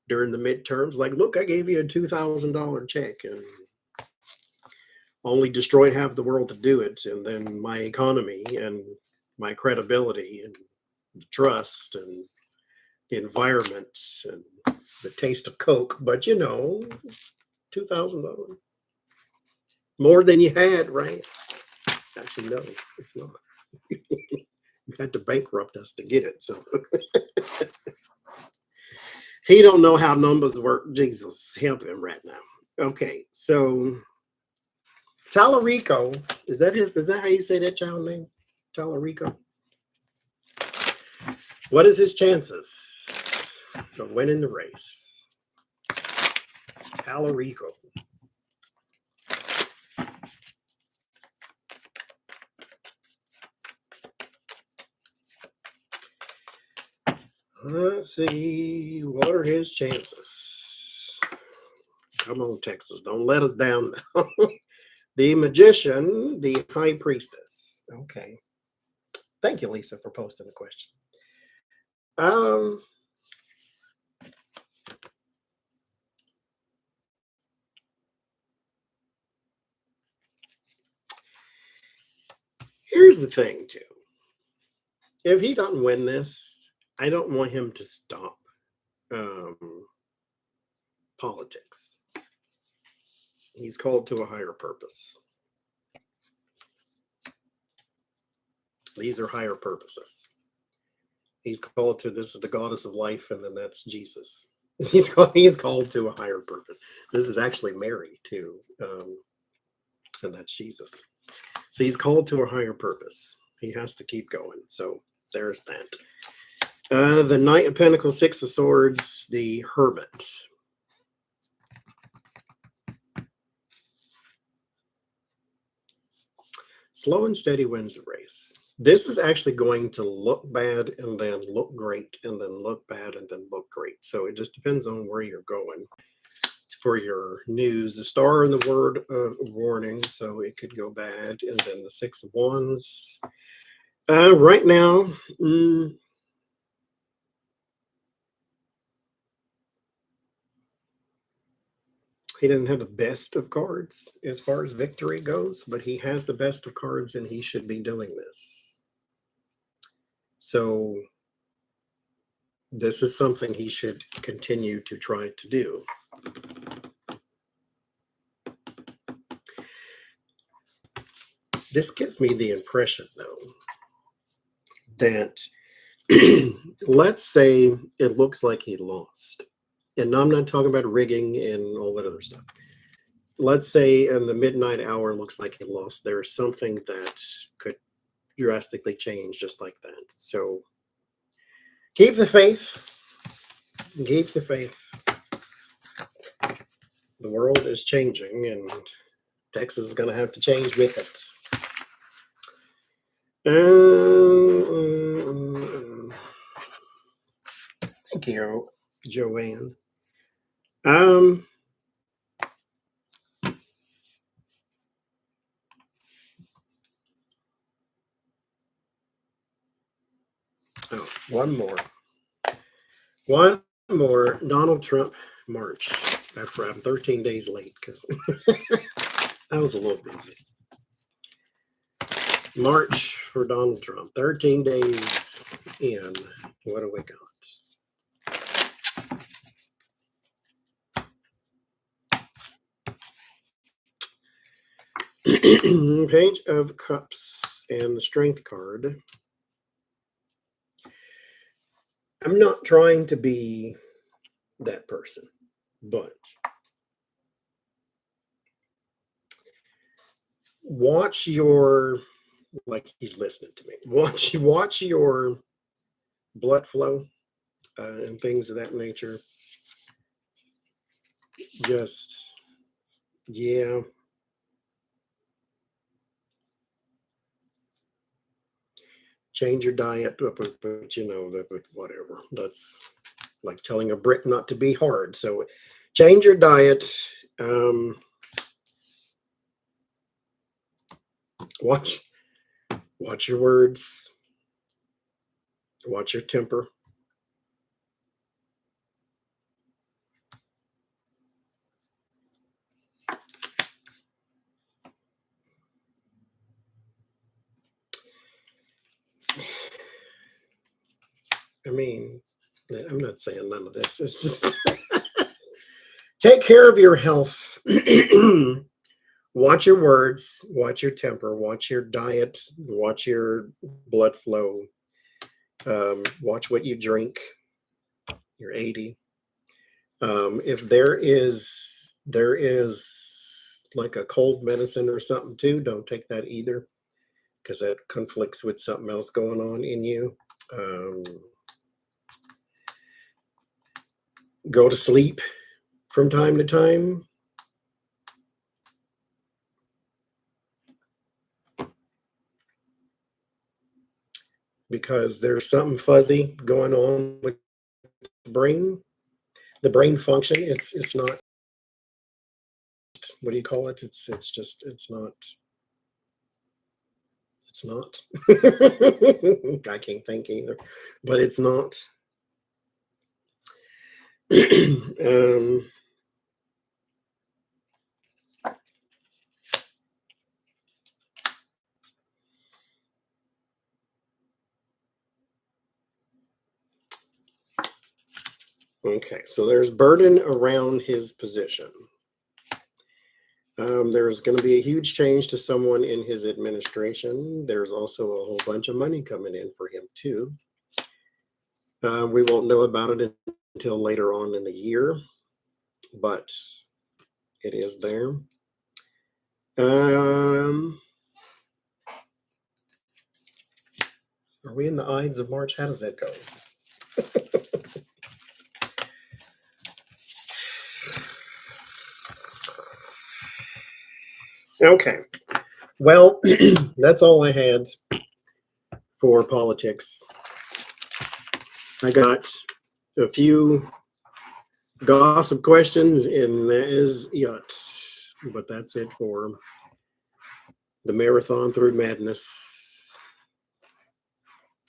during the midterms. Like, look, I gave you a $2,000 check and only destroyed half the world to do it. And then my economy and my credibility and the trust and the environment and the taste of Coke. But, you know, $2,000. More than you had, right? Actually, no, it's not. You had to bankrupt us to get it. So he don't know how numbers work. Jesus, help him right now. Okay, so Tallarico, is that how you say that child name? Tallarico. What is his chances of winning the race? Tallarico. Let's see, what are his chances? Come on, Texas, don't let us down now. The magician, the high priestess. Okay. Thank you, Lisa, for posting the question. Here's the thing, too. If he doesn't win this, I don't want him to stop politics. He's called to a higher purpose. These are higher purposes. He's called to, this is the goddess of life, and then that's Jesus. He's called to a higher purpose. This is actually Mary, too, and that's Jesus. So he's called to a higher purpose. He has to keep going. So there's that. The Knight of Pentacles, Six of Swords, the Hermit. Slow and steady wins the race. This is actually going to look bad and then look great and then look bad and then look great. So it just depends on where you're going. For your news, the star in the word of warning, so it could go bad. And then the Six of Wands. Right now, he doesn't have the best of cards as far as victory goes, but he has the best of cards and he should be doing this. So this is something he should continue to try to do. This gives me the impression, though, that let's say it looks like he lost. And I'm not talking about rigging and all that other stuff. Let's say in the midnight hour looks like he lost. There's something that could drastically change just like that. So keep the faith. Keep the faith. The world is changing and Texas is going to have to change with it. Thank you, Joanne. Oh, one more. Donald Trump March. After I'm 13 days late because I was a little busy. March for Donald Trump. 13 days in. What do we got? Page of Cups and the Strength card. I'm not trying to be that person, but watch your, like he's listening to me, watch your blood flow and things of that nature. Just, yeah. Change your diet, but you know, whatever. That's like telling a brick not to be hard. So change your diet. Watch your words. Watch your temper. I mean, I'm not saying none of this. It's just take care of your health. Watch your words, watch your temper, watch your diet, watch your blood flow, watch what you drink. You're 80. If there is like a cold medicine or something too, don't take that either, because that conflicts with something else going on in you. Go to sleep from time to time. Because there's something fuzzy going on with the brain. The brain function, it's not, what do you call it? It's just, it's not. I can't think either, but it's not. um, okay, so there's burden around his position. There's going to be a huge change to someone in his administration. There's also a whole bunch of money coming in for him too. We won't know about it until later on in the year, but it is there. Are we in the Ides of March? How does that go? Okay. Well, that's all I had for politics. I got a few gossip questions, and that is it. But that's it for the marathon through madness.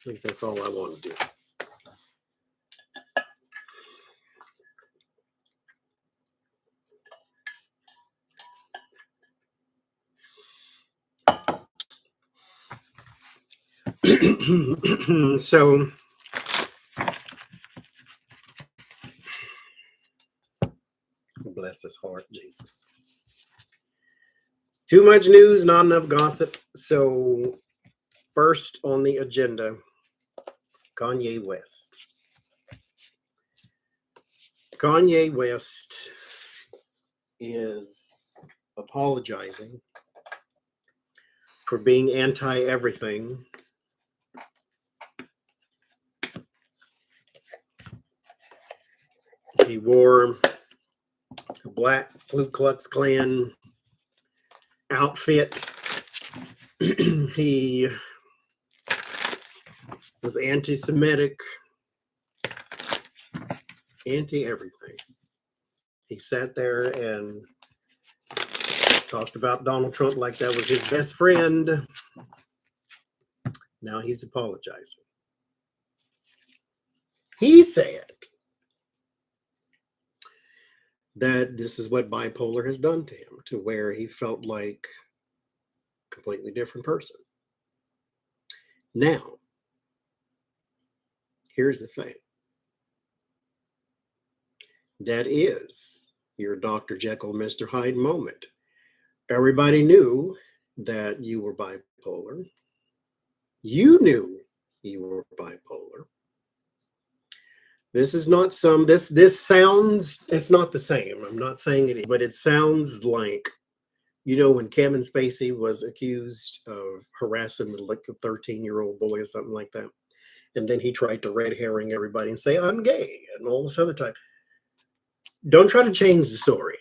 At least that's all I want to do. So, bless his heart, Jesus. Too much news, not enough gossip. So, first on the agenda, Kanye West. Kanye West is apologizing for being anti-everything. He wore a black Ku Klux Klan outfit. He was anti-Semitic, anti-everything. He sat there and talked about Donald Trump like that was his best friend. Now he's apologizing. He said that this is what bipolar has done to him, to where he felt like a completely different person. Now, here's the thing. That is your Dr. Jekyll, Mr. Hyde moment. Everybody knew that you were bipolar. You knew you were bipolar. This is not this sounds, it's not the same. I'm not saying it is, but it sounds like, when Kevin Spacey was accused of harassing like a 13-year-old boy or something like that. And then he tried to red herring everybody and say, I'm gay and all this other type. Don't try to change the story.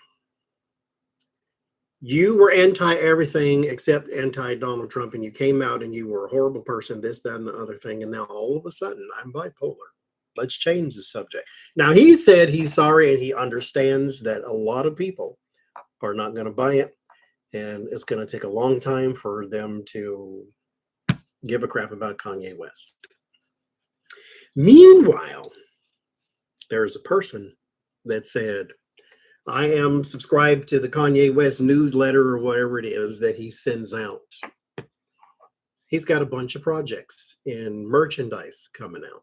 You were anti-everything except anti-Donald Trump, and you came out and you were a horrible person, this, that, and the other thing. And now all of a sudden, I'm bipolar. Let's change the subject. Now, he said he's sorry and he understands that a lot of people are not going to buy it. And it's going to take a long time for them to give a crap about Kanye West. Meanwhile, there's a person that said, I am subscribed to the Kanye West newsletter or whatever it is that he sends out. He's got a bunch of projects in merchandise coming out.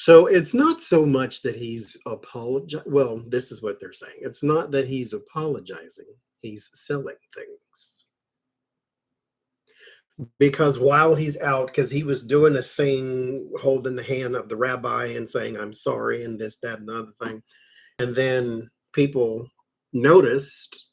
So it's not so much that he's apologizing. Well, this is what they're saying. It's not that he's apologizing. He's selling things. Because while he's out, because he was doing a thing holding the hand of the rabbi and saying, I'm sorry, and this, that, and the other thing. And then people noticed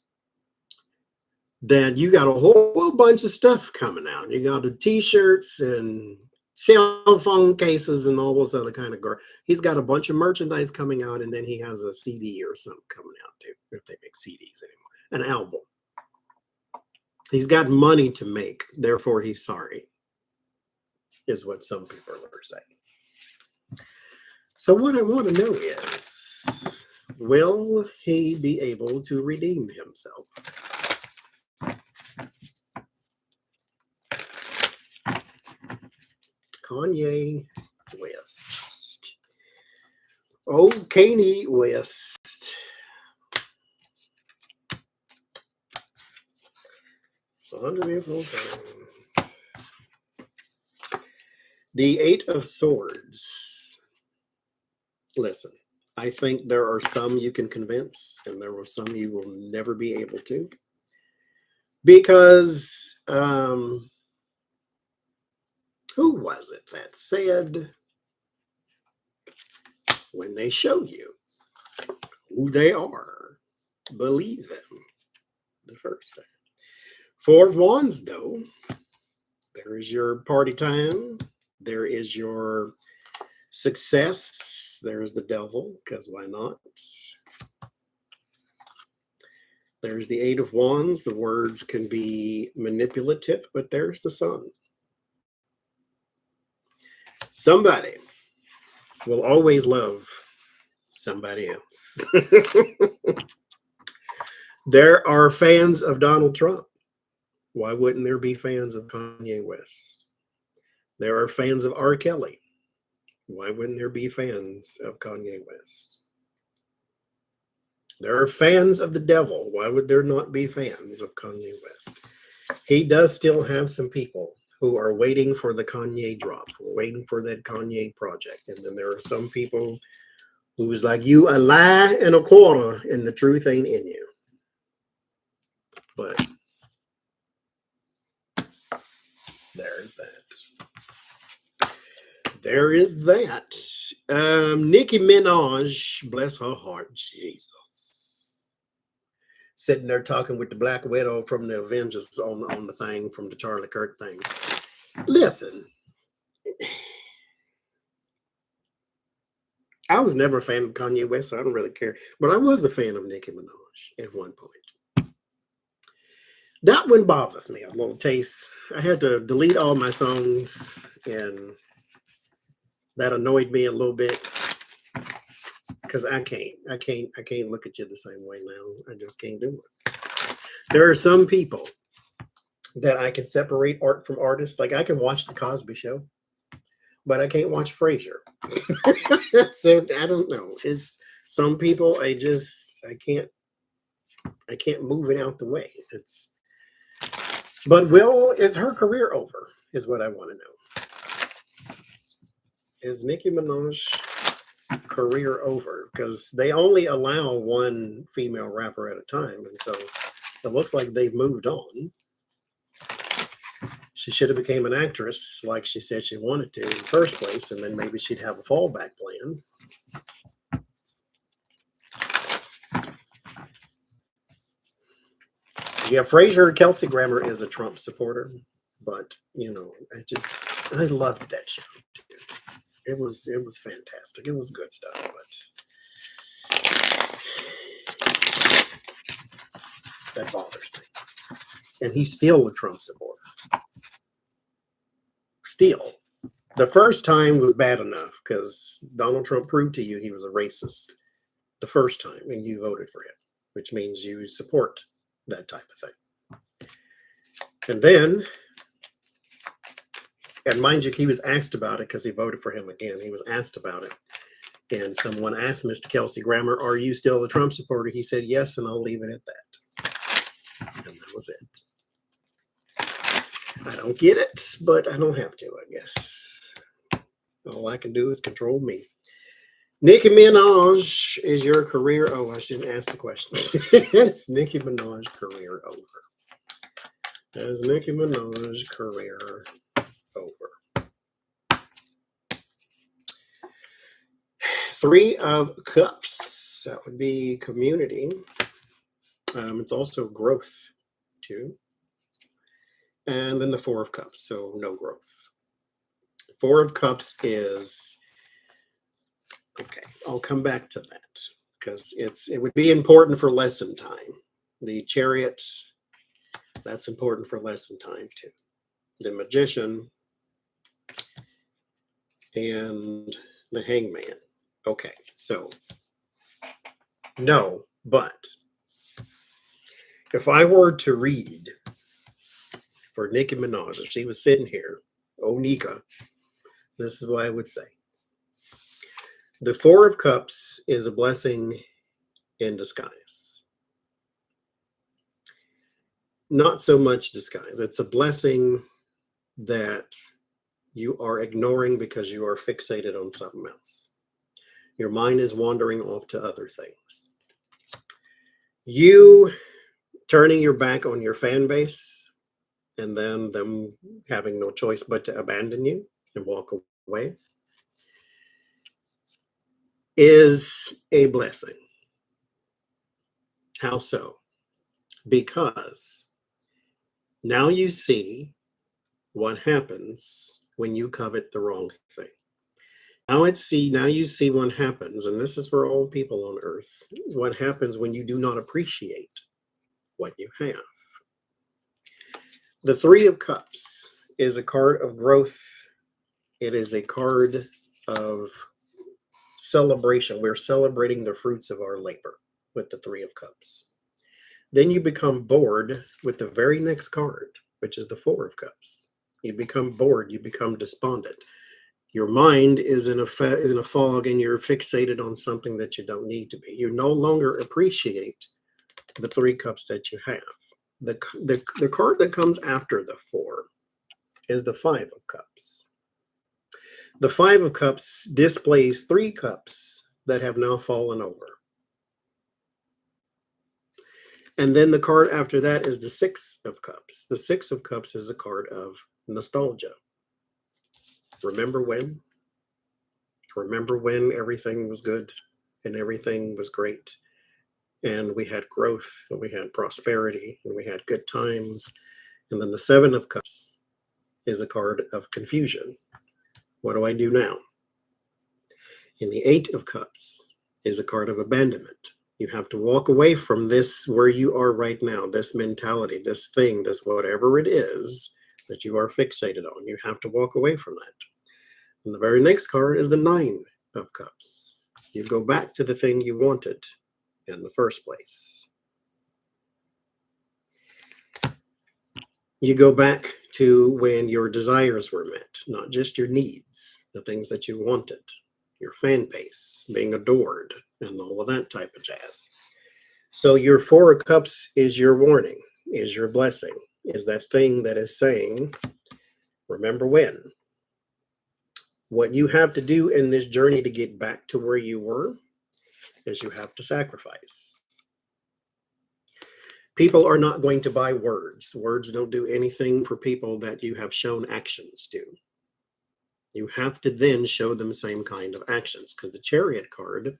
that you got a whole bunch of stuff coming out. You got the t-shirts and cell phone cases and all this other kind of garbage. He's got a bunch of merchandise coming out, and then he has a CD or something coming out too, if they make CDs anymore, an album. He's got money to make, therefore he's sorry, is what some people are saying. So what I want to know is, will he be able to redeem himself? Kanye West. Oh, Kanye West. The Eight of Swords. Listen, I think there are some you can convince, and there are some you will never be able to. Because, who was it that said, when they show you who they are, believe them the first time. Four of Wands, though, there is your party time. There is your success. There's the devil, because why not? There's the Eight of Wands. The words can be manipulative, but there's the Sun. Somebody will always love somebody else. There are fans of Donald Trump. Why wouldn't there be fans of Kanye West? There are fans of R. Kelly. Why wouldn't there be fans of Kanye West? There are fans of the devil. Why would there not be fans of Kanye West? He does still have some people who are waiting for the Kanye drop, waiting for that Kanye project. And then there are some people who's like, you a lie and a quarter, and the truth ain't in you. But there's that. There is that. Nicki Minaj, bless her heart, Jesus. Sitting there talking with the Black Widow from the Avengers on the thing, from the Charlie Kirk thing. Listen, I was never a fan of Kanye West, so I don't really care. But I was a fan of Nicki Minaj at one point. That one bothers me a little taste. I had to delete all my songs, and that annoyed me a little bit. Because I can't look at you the same way now. I just can't do it. There are some people that I can separate art from artists. Like I can watch The Cosby Show, but I can't watch Frasier. So I don't know. It's some people I can't move it out the way. But is her career over? Is what I want to know. Is Nicki Minaj career over? Because they only allow one female rapper at a time, and so it looks like they've moved on. She should have became an actress like she said she wanted to in the first place, and then maybe she'd have a fallback plan. Yeah, Frasier, Kelsey Grammer is a Trump supporter, but I loved that show too. It was fantastic. It was good stuff, but that bothers me. And he's still a Trump supporter. Still. The first time was bad enough because Donald Trump proved to you he was a racist the first time, and you voted for him, which means you support that type of thing. And then, and mind you, he was asked about it because he voted for him again. He was asked about it. And someone asked Mr. Kelsey Grammer, are you still a Trump supporter? He said, yes, and I'll leave it at that. And that was it. I don't get it, but I don't have to, I guess. All I can do is control me. Nicki Minaj, is your career? Oh, I shouldn't ask the question. Is Nicki Minaj career over? Is Nicki Minaj career over? Three of Cups. That would be community. It's also growth, too. And then the Four of Cups, so no growth. Four of Cups is, okay, I'll come back to that because it would be important for lesson time. The Chariot, that's important for lesson time, too. The Magician and the Hangman. Okay, so no, but if I were to read for Nicki Minaj, if she was sitting here, oh Nika, this is what I would say. The Four of Cups is a blessing in disguise. Not so much disguise. It's a blessing that you are ignoring because you are fixated on something else. Your mind is wandering off to other things. You turning your back on your fan base and then them having no choice but to abandon you and walk away is a blessing. How so? Because now you see what happens when you covet the wrong thing. Now you see what happens, and this is for all people on earth, what happens when you do not appreciate what you have. The Three of Cups is a card of growth. It is a card of celebration. We're celebrating the fruits of our labor with the Three of Cups. Then you become bored with the very next card, which is the Four of Cups. You become bored, you become despondent. Your mind is in a fog and you're fixated on something that you don't need to be. You no longer appreciate the Three Cups that you have. The card that comes after the Four is the Five of Cups. The Five of Cups displays three cups that have now fallen over. And then the card after that is the Six of Cups. The Six of Cups is a card of nostalgia. Remember when? Remember when everything was good and everything was great and we had growth and we had prosperity and we had good times. And then the Seven of Cups is a card of confusion. What do I do now? And the Eight of Cups is a card of abandonment. You have to walk away from this where you are right now, this mentality, this thing, this whatever it is that you are fixated on. You have to walk away from that. And the very next card is the Nine of Cups. You go back to the thing you wanted in the first place. You go back to when your desires were met, not just your needs, the things that you wanted, your fan base, being adored, and all of that type of jazz. So your Four of Cups is your warning, is your blessing, is that thing that is saying, remember when. What you have to do in this journey to get back to where you were is you have to sacrifice. People are not going to buy words. Words don't do anything for people that you have shown actions to. You have to then show them the same kind of actions because the Chariot card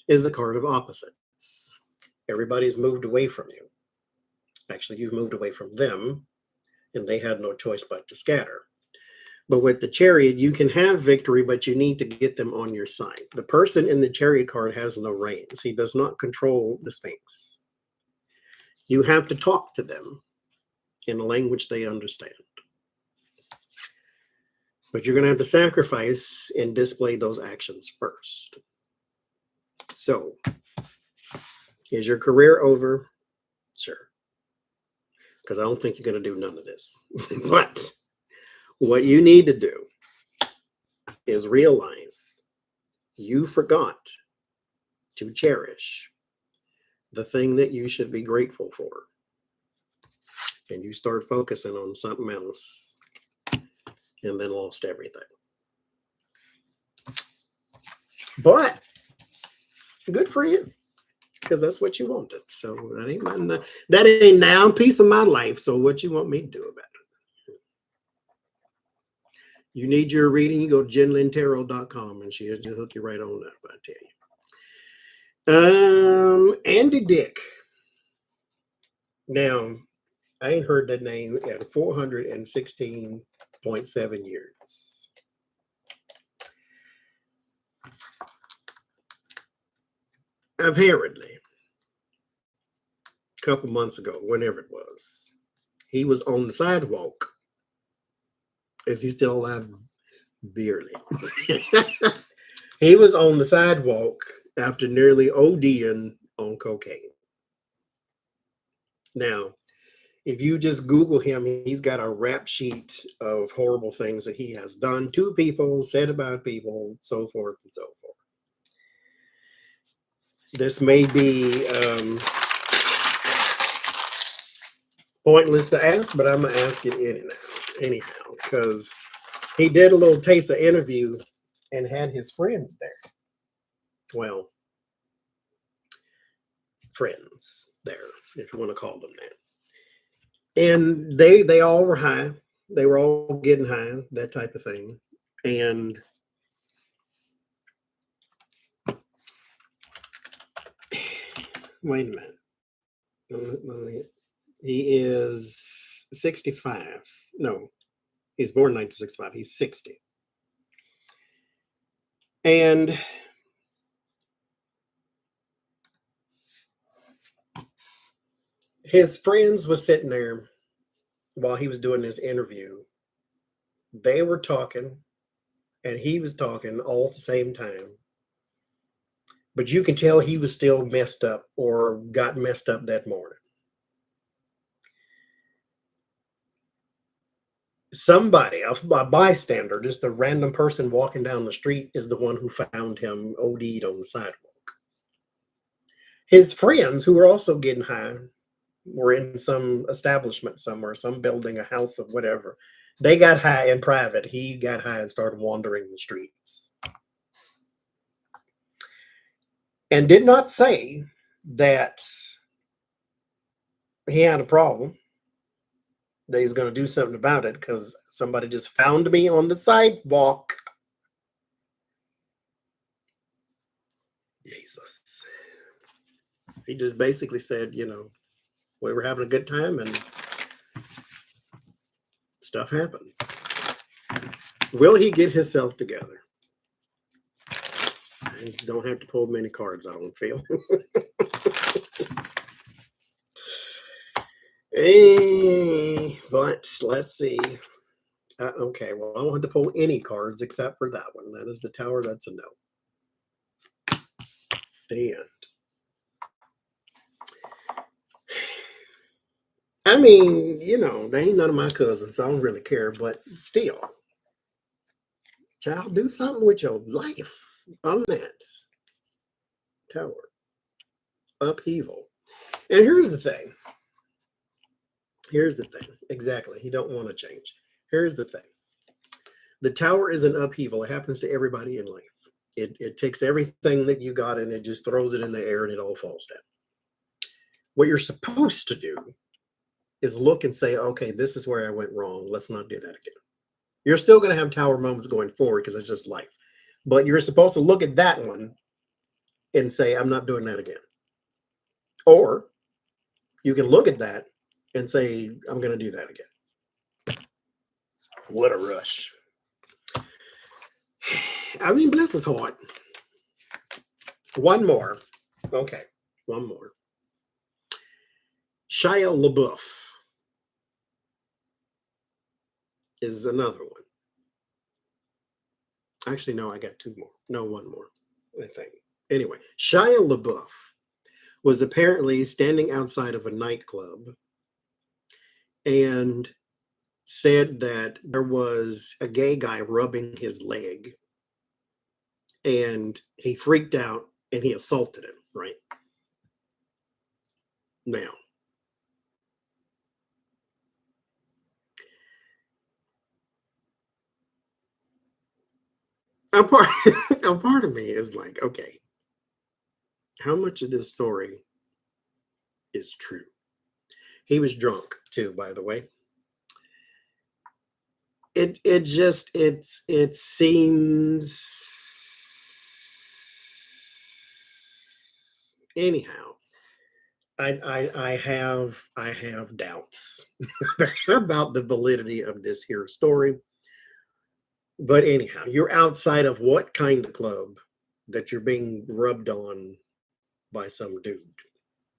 is the card of opposites. Everybody's moved away from you. Actually, you've moved away from them and they had no choice but to scatter. But with the Chariot, you can have victory, but you need to get them on your side. The person in the Chariot card has no reins. He does not control the Sphinx. You have to talk to them in a language they understand. But you're going to have to sacrifice and display those actions first. So, is your career over? Sure. Because I don't think you're going to do none of this. But what you need to do is realize you forgot to cherish the thing that you should be grateful for. And you start focusing on something else and then lost everything. But good for you, because that's what you wanted. So that ain't now a piece of my life. So what you want me to do about it? You need your reading, you go to JenLynTarot.com and she'll just hook you right on up, I tell you. Andy Dick. Now, I ain't heard that name at 416.7 years. Apparently, a couple months ago, whenever it was, he was on the sidewalk. Is he still alive? Barely. He was on the sidewalk after nearly ODing on cocaine. Now, if you just Google him, he's got a rap sheet of horrible things that he has done to people, said about people, so forth and so forth. This may be pointless to ask, but I'm going to ask it anyhow, because he did a little taste of interview and had his friends there. Well, friends there, if you want to call them that. And they all were high. They were all getting high, that type of thing. And wait a minute. He is 65. No, he's born in 1965. He's 60. And his friends was sitting there while he was doing this interview. They were talking, and he was talking all at the same time. But you can tell he was still messed up or got messed up that morning. Somebody, a bystander, just a random person walking down the street, is the one who found him OD'd on the sidewalk. His friends, who were also getting high, were in some establishment somewhere, some building, a house of whatever. They got high in private. He got high and started wandering the streets. And did not say that he had a problem, that he's going to do something about it because somebody just found me on the sidewalk. Jesus. He just basically said, we were having a good time and stuff happens. Will he get himself together? I don't have to pull many cards, I don't feel. But let's see. Okay, well, I don't have to pull any cards except for that one. That is the Tower. That's a no. And I mean, they ain't none of my cousins, so I don't really care. But still, child, do something with your life on that Tower. Upheaval. And here's the thing. Exactly. He don't want to change. Here's the thing. The Tower is an upheaval. It happens to everybody in life. It takes everything that you got and it just throws it in the air and it all falls down. What you're supposed to do is look and say, okay, this is where I went wrong. Let's not do that again. You're still going to have Tower moments going forward because it's just life. But you're supposed to look at that one and say, I'm not doing that again. Or you can look at that and say, I'm going to do that again. What a rush. I mean, bless his heart. One more. Okay, one more. Shia LaBeouf is another one. Actually, no, I got two more. No, one more, I think. Anyway, Shia LaBeouf was apparently standing outside of a nightclub and said that there was a gay guy rubbing his leg, and he freaked out and he assaulted him, right? Now, a part, a part of me is like, okay, how much of this story is true? He was drunk too, by the way. It seems, anyhow. I have doubts about the validity of this here story. But anyhow, you're outside of what kind of club that you're being rubbed on by some dude.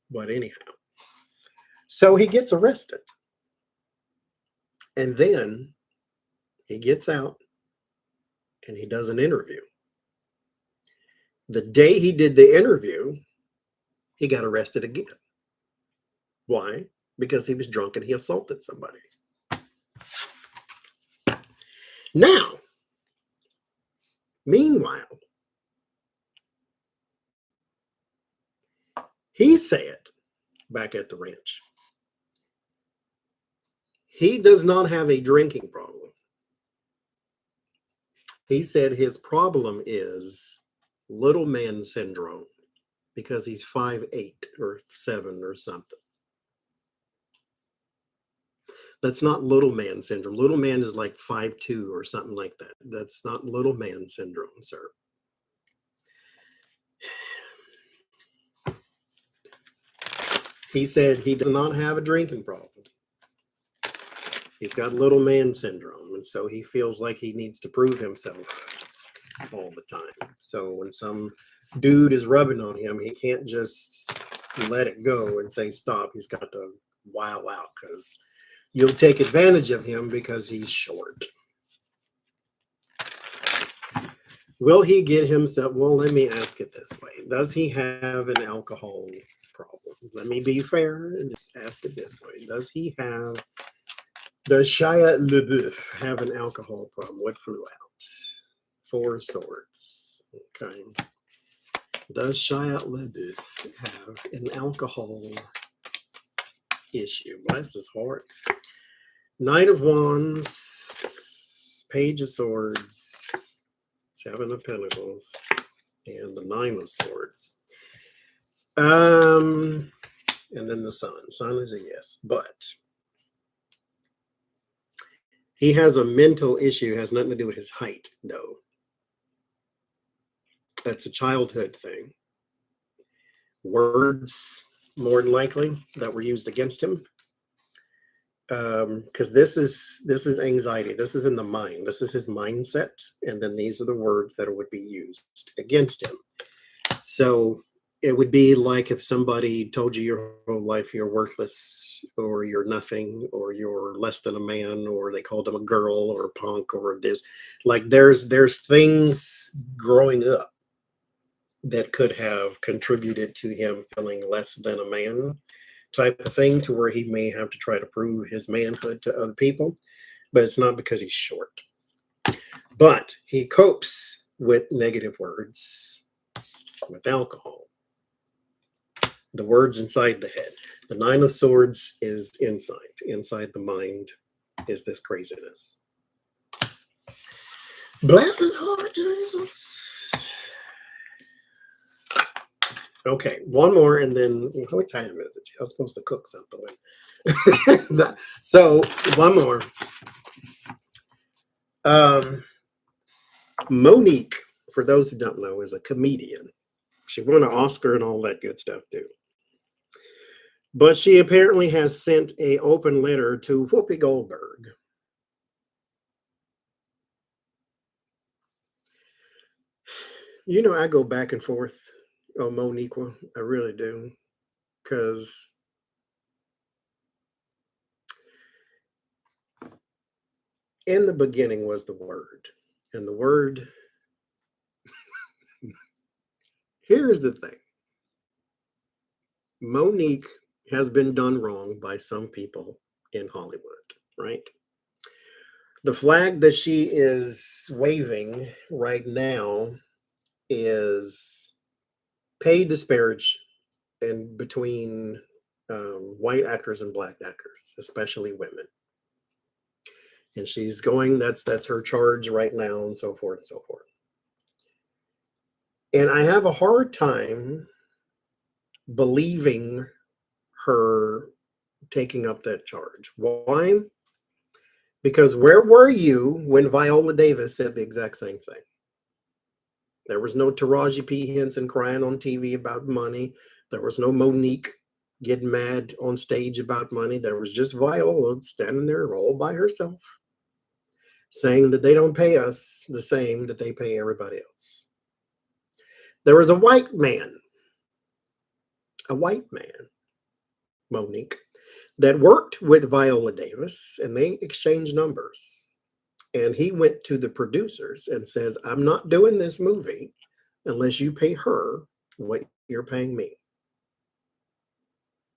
But anyhow, so he gets arrested. And then he gets out and he does an interview. The day he did the interview, he got arrested again. Why? Because he was drunk and he assaulted somebody. Now, meanwhile, he said back at the ranch, he does not have a drinking problem. He said his problem is little man syndrome because he's 5'8" or 7 or something. That's not little man syndrome. Little man is like 5'2" or something like that. That's not little man syndrome, sir. He said he does not have a drinking problem. He's got little man syndrome, and so he feels like he needs to prove himself all the time. So when some dude is rubbing on him, he can't just let it go and say stop. He's got to wow out because you'll take advantage of him because he's short. Will he get himself? Well, let me ask it this way. Does he have an alcohol problem? Let me be fair and just ask it this way. Does Shia LaBeouf have an alcohol problem? What flew out? 4 swords. Okay. Does Shia LaBeouf have an alcohol issue? Bless his heart. Knight of Wands, Page of Swords, 7 of Pentacles, and the 9 of Swords. And then the Sun. Sun is a yes, but he has a mental issue. It has nothing to do with his height, though. That's a childhood thing. Words, more than likely, that were used against him. Because this is anxiety. This is in the mind. This is his mindset. And then these are the words that would be used against him. So it would be like if somebody told you your whole life you're worthless or you're nothing or you're less than a man, or they called him a girl or a punk or this. Like there's things growing up that could have contributed to him feeling less than a man, type of thing, to where he may have to try to prove his manhood to other people. But it's not because he's short. But he copes with negative words with alcohol. The words inside the head. The 9 of Swords is inside. Inside the mind is this craziness. Bless his heart, Jesus. Okay, one more, and then what time is it? I was supposed to cook something. So one more. Monique, for those who don't know, is a comedian. She won an Oscar and all that good stuff too. But she apparently has sent an open letter to Whoopi Goldberg. You know, I go back and forth on Moniqua. I really do. Because in the beginning was the Word. And the Word, here's the thing. Monique has been done wrong by some people in Hollywood, right? The flag that she is waving right now is paid disparage in between white actors and black actors, especially women. And she's going, that's her charge right now, and so forth and so forth. And I have a hard time believing her taking up that charge. Why? Because where were you when Viola Davis said the exact same thing? There was no Taraji P. Henson crying on TV about money. There was no Monique getting mad on stage about money. There was just Viola standing there all by herself saying that they don't pay us the same that they pay everybody else. There was a white man, Monique, that worked with Viola Davis, and they exchanged numbers. And he went to the producers and says, I'm not doing this movie unless you pay her what you're paying me.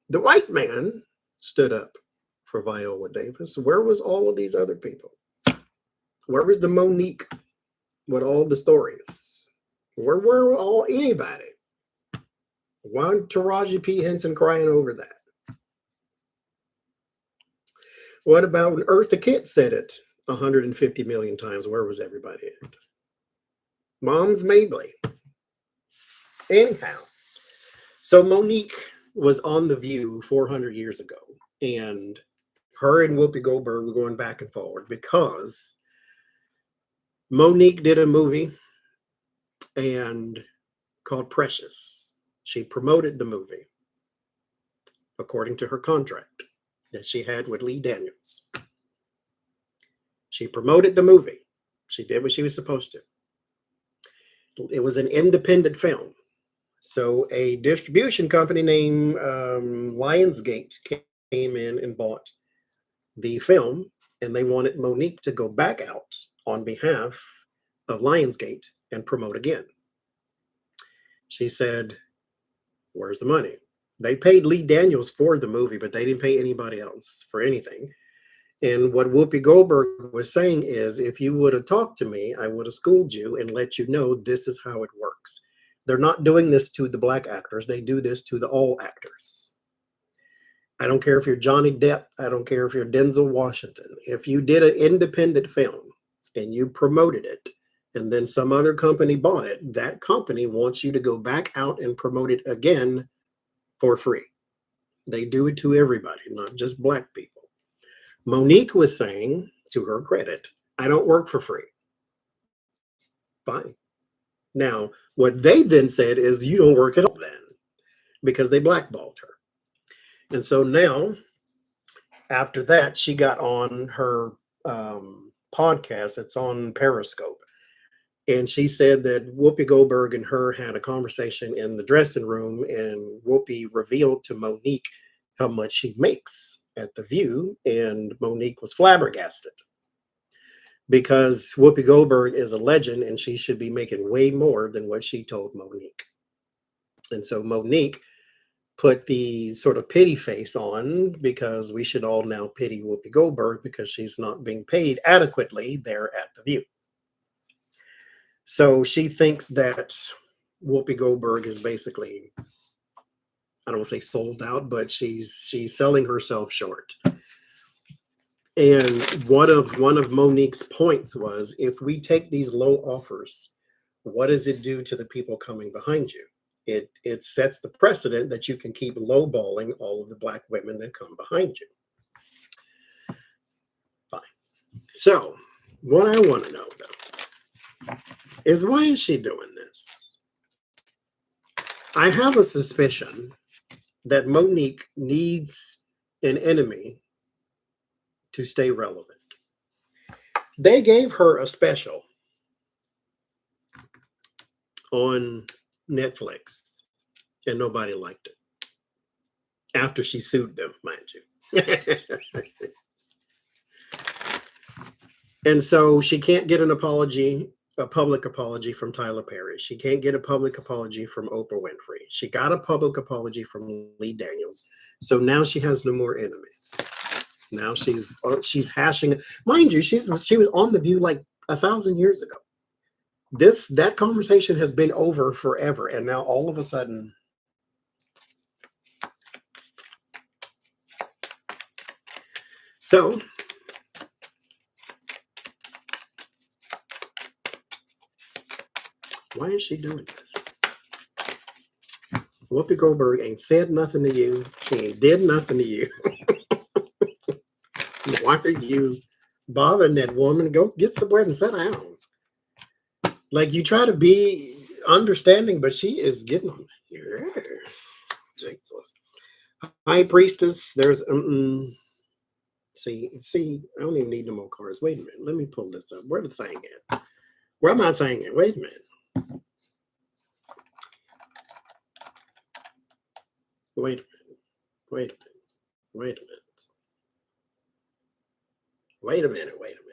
The white man stood up for Viola Davis. Where was all of these other people? Where was the Monique with all the stories? Where were all anybody? Why Taraji P. Henson crying over that? What about when Eartha Kitt said it 150 million times? Where was everybody at? Mom's Mabley. Anyhow, so Monique was on The View 400 years ago, and her and Whoopi Goldberg were going back and forward because Monique did a movie and called Precious. She promoted the movie according to her contract that she had with Lee Daniels. She promoted the movie. She did what she was supposed to. It was an independent film. So a distribution company named Lionsgate came in and bought the film, and they wanted Monique to go back out on behalf of Lionsgate and promote again. She said, where's the money? They paid Lee Daniels for the movie, but they didn't pay anybody else for anything. And what Whoopi Goldberg was saying is, if you would have talked to me, I would have schooled you and let you know this is how it works. They're not doing this to the black actors. They do this to all actors. I don't care if you're Johnny Depp. I don't care if you're Denzel Washington. If you did an independent film and you promoted it, and then some other company bought it, that company wants you to go back out and promote it again for free. They do it to everybody, not just black people. Monique was saying, to her credit, I don't work for free. Fine. Now, what they then said is, you don't work at all then, because they blackballed her. And so now, after that, she got on her podcast. It's on Periscope. And she said that Whoopi Goldberg and her had a conversation in the dressing room, and Whoopi revealed to Monique how much she makes at The View, and Monique was flabbergasted because Whoopi Goldberg is a legend and she should be making way more than what she told Monique. And so Monique put the sort of pity face on, because we should all now pity Whoopi Goldberg because she's not being paid adequately there at The View. So she thinks that Whoopi Goldberg is basically, I don't want to say sold out, but she's selling herself short. And one of Monique's points was, if we take these low offers, what does it do to the people coming behind you? It sets the precedent that you can keep lowballing all of the black women that come behind you. Fine. So what I want to know, though, is why is she doing this? I have a suspicion that Monique needs an enemy to stay relevant. They gave her a special on Netflix and nobody liked it after she sued them, mind you. And so she can't get an apology, a public apology from Tyler Perry. She can't get a public apology from Oprah Winfrey. She got a public apology from Lee Daniels. So now she has no more enemies. Now she's hashing. Mind you, she was on The View like 1,000 years ago. That conversation has been over forever, and now all of a sudden, so why is she doing this? Whoopi Goldberg ain't said nothing to you. She ain't did nothing to you. Why are you bothering that woman? Go get somewhere and sit down. Like, you try to be understanding, but she is getting on here. Jesus. High Priestess, there's see, I don't even need no more cards. Wait a minute. Let me pull this up. Where the thing at? Where my thing at? Wait a minute. Wait a minute. Wait a minute. Wait a minute. Wait a minute. Wait a minute.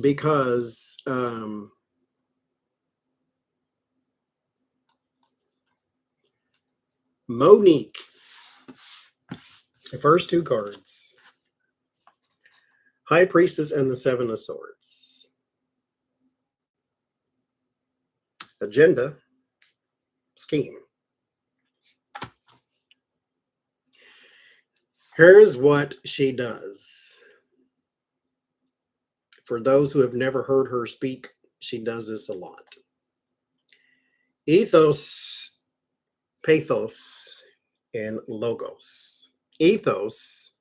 Because Monique, the first two cards, High Priestess and the Seven of Swords. Agenda, scheme. Here's what she does. For those who have never heard her speak, she does this a lot. Ethos, pathos, and logos. Ethos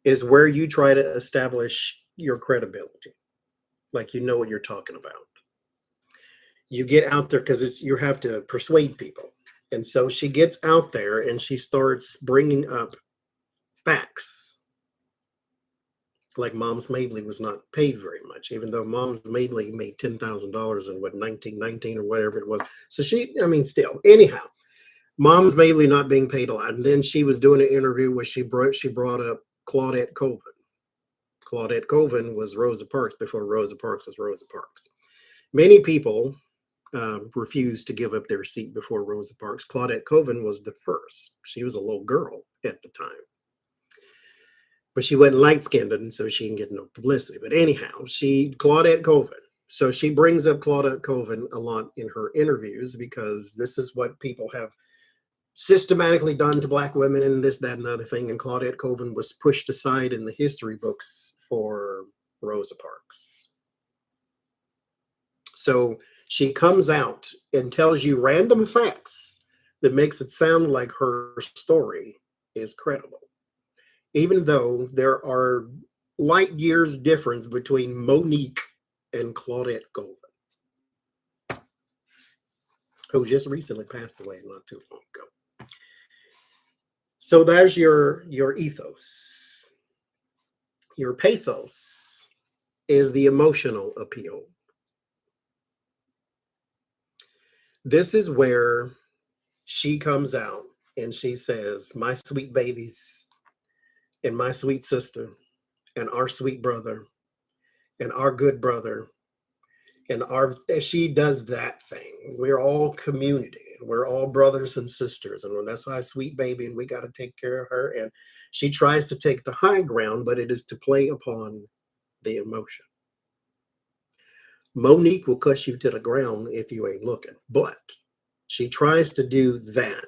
is where you try to establish your credibility, like you know what you're talking about. You get out there because you have to persuade people. And so she gets out there and she starts bringing up facts. Like Mom's Mabley was not paid very much, even though Mom's Mabley made $10,000 in what, 1919 or whatever it was. So still, anyhow, Mom's Mabley not being paid a lot. And then she was doing an interview where she brought up Claudette Colvin. Claudette Colvin was Rosa Parks before Rosa Parks was Rosa Parks. Many people refused to give up their seat before Rosa Parks. Claudette Colvin was the first. She was a little girl at the time. But she wasn't light-skinned, and so she didn't get no publicity. But anyhow, Claudette Colvin. So she brings up Claudette Colvin a lot in her interviews because this is what people have systematically done to Black women and this, that, and other thing. And Claudette Colvin was pushed aside in the history books for Rosa Parks. So she comes out and tells you random facts that makes it sound like her story is credible. Even though there are light years difference between Monique and Claudette Colvin, who just recently passed away not too long ago. So there's your ethos. Your pathos is the emotional appeal. This is where she comes out and she says, my sweet babies, and my sweet sister, and our sweet brother, and our good brother, and she does that thing. We're all community, and we're all brothers and sisters, and that's our sweet baby, and we got to take care of her. And she tries to take the high ground, but it is to play upon the emotion. Monique will cuss you to the ground if you ain't looking, but she tries to do that.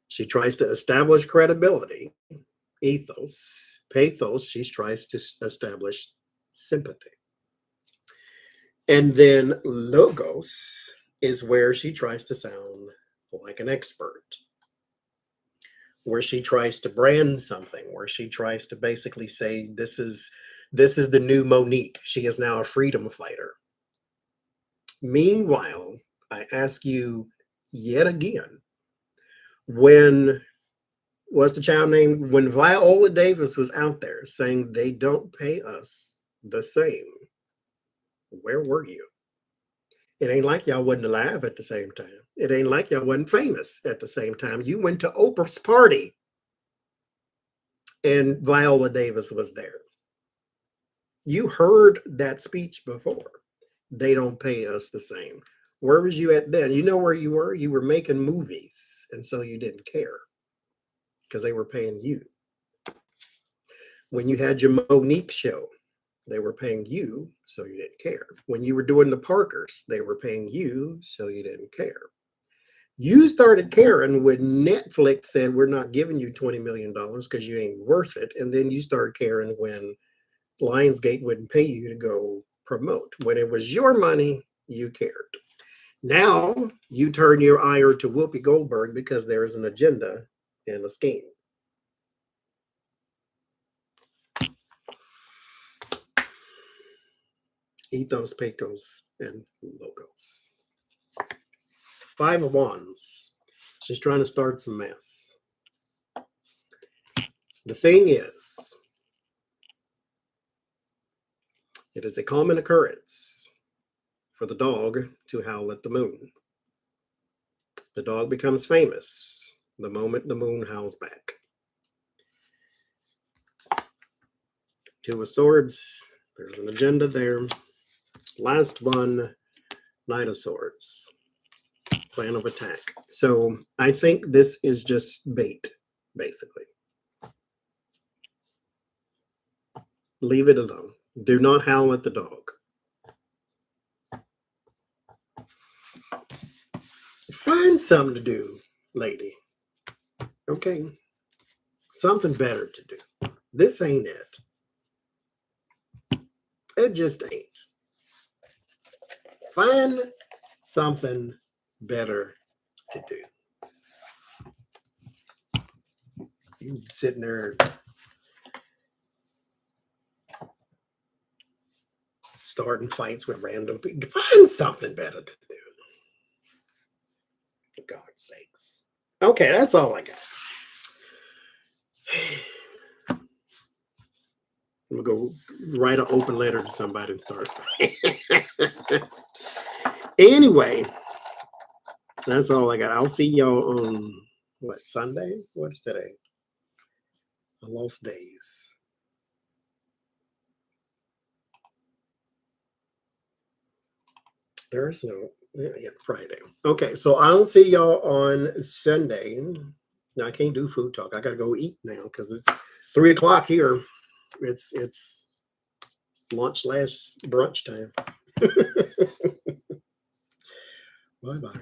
She tries to establish credibility. Ethos, pathos, she tries to establish sympathy. And then logos is where she tries to sound like an expert, where she tries to brand something, where she tries to basically say, this is the new Monique. She is now a freedom fighter. Meanwhile, I ask you yet again, what's the child name? When Viola Davis was out there saying they don't pay us the same, where were you? It ain't like y'all wasn't alive at the same time. It ain't like y'all wasn't famous at the same time. You went to Oprah's party and Viola Davis was there. You heard that speech before. They don't pay us the same. Where was you at then? You know where you were? You were making movies, and so you didn't care because they were paying you. When you had your Monique show, they were paying you, so you didn't care. When you were doing the Parkers, they were paying you, so you didn't care. You started caring when Netflix said, we're not giving you $20 million because you ain't worth it. And then you started caring when Lionsgate wouldn't pay you to go promote. When it was your money, you cared. Now you turn your ire to Whoopi Goldberg because there is an agenda and a scheme. Ethos, pathos, and logos. Five of Wands. She's trying to start some mess. The thing is, it is a common occurrence for the dog to howl at the moon. The dog becomes famous the moment the moon howls back. Two of Swords, there's an agenda there. Last one, Knight of Swords, plan of attack. So I think this is just bait, basically. Leave it alone. Do not howl at the dog. Find something to do, lady. Okay? Something better to do. This ain't it. It just ain't. Find something better to do. You sitting there starting fights with random people. Find something better to do. For God's sakes. Okay, that's all I got. I'm going to go write an open letter to somebody and start. Anyway, that's all I got. I'll see y'all on, what, Sunday? What is today? I lost days. There's no, yeah, Friday. Okay, so I'll see y'all on Sunday. Now, I can't do food talk. I got to go eat now because it's 3 o'clock here. It's lunch / brunch time. Bye-bye.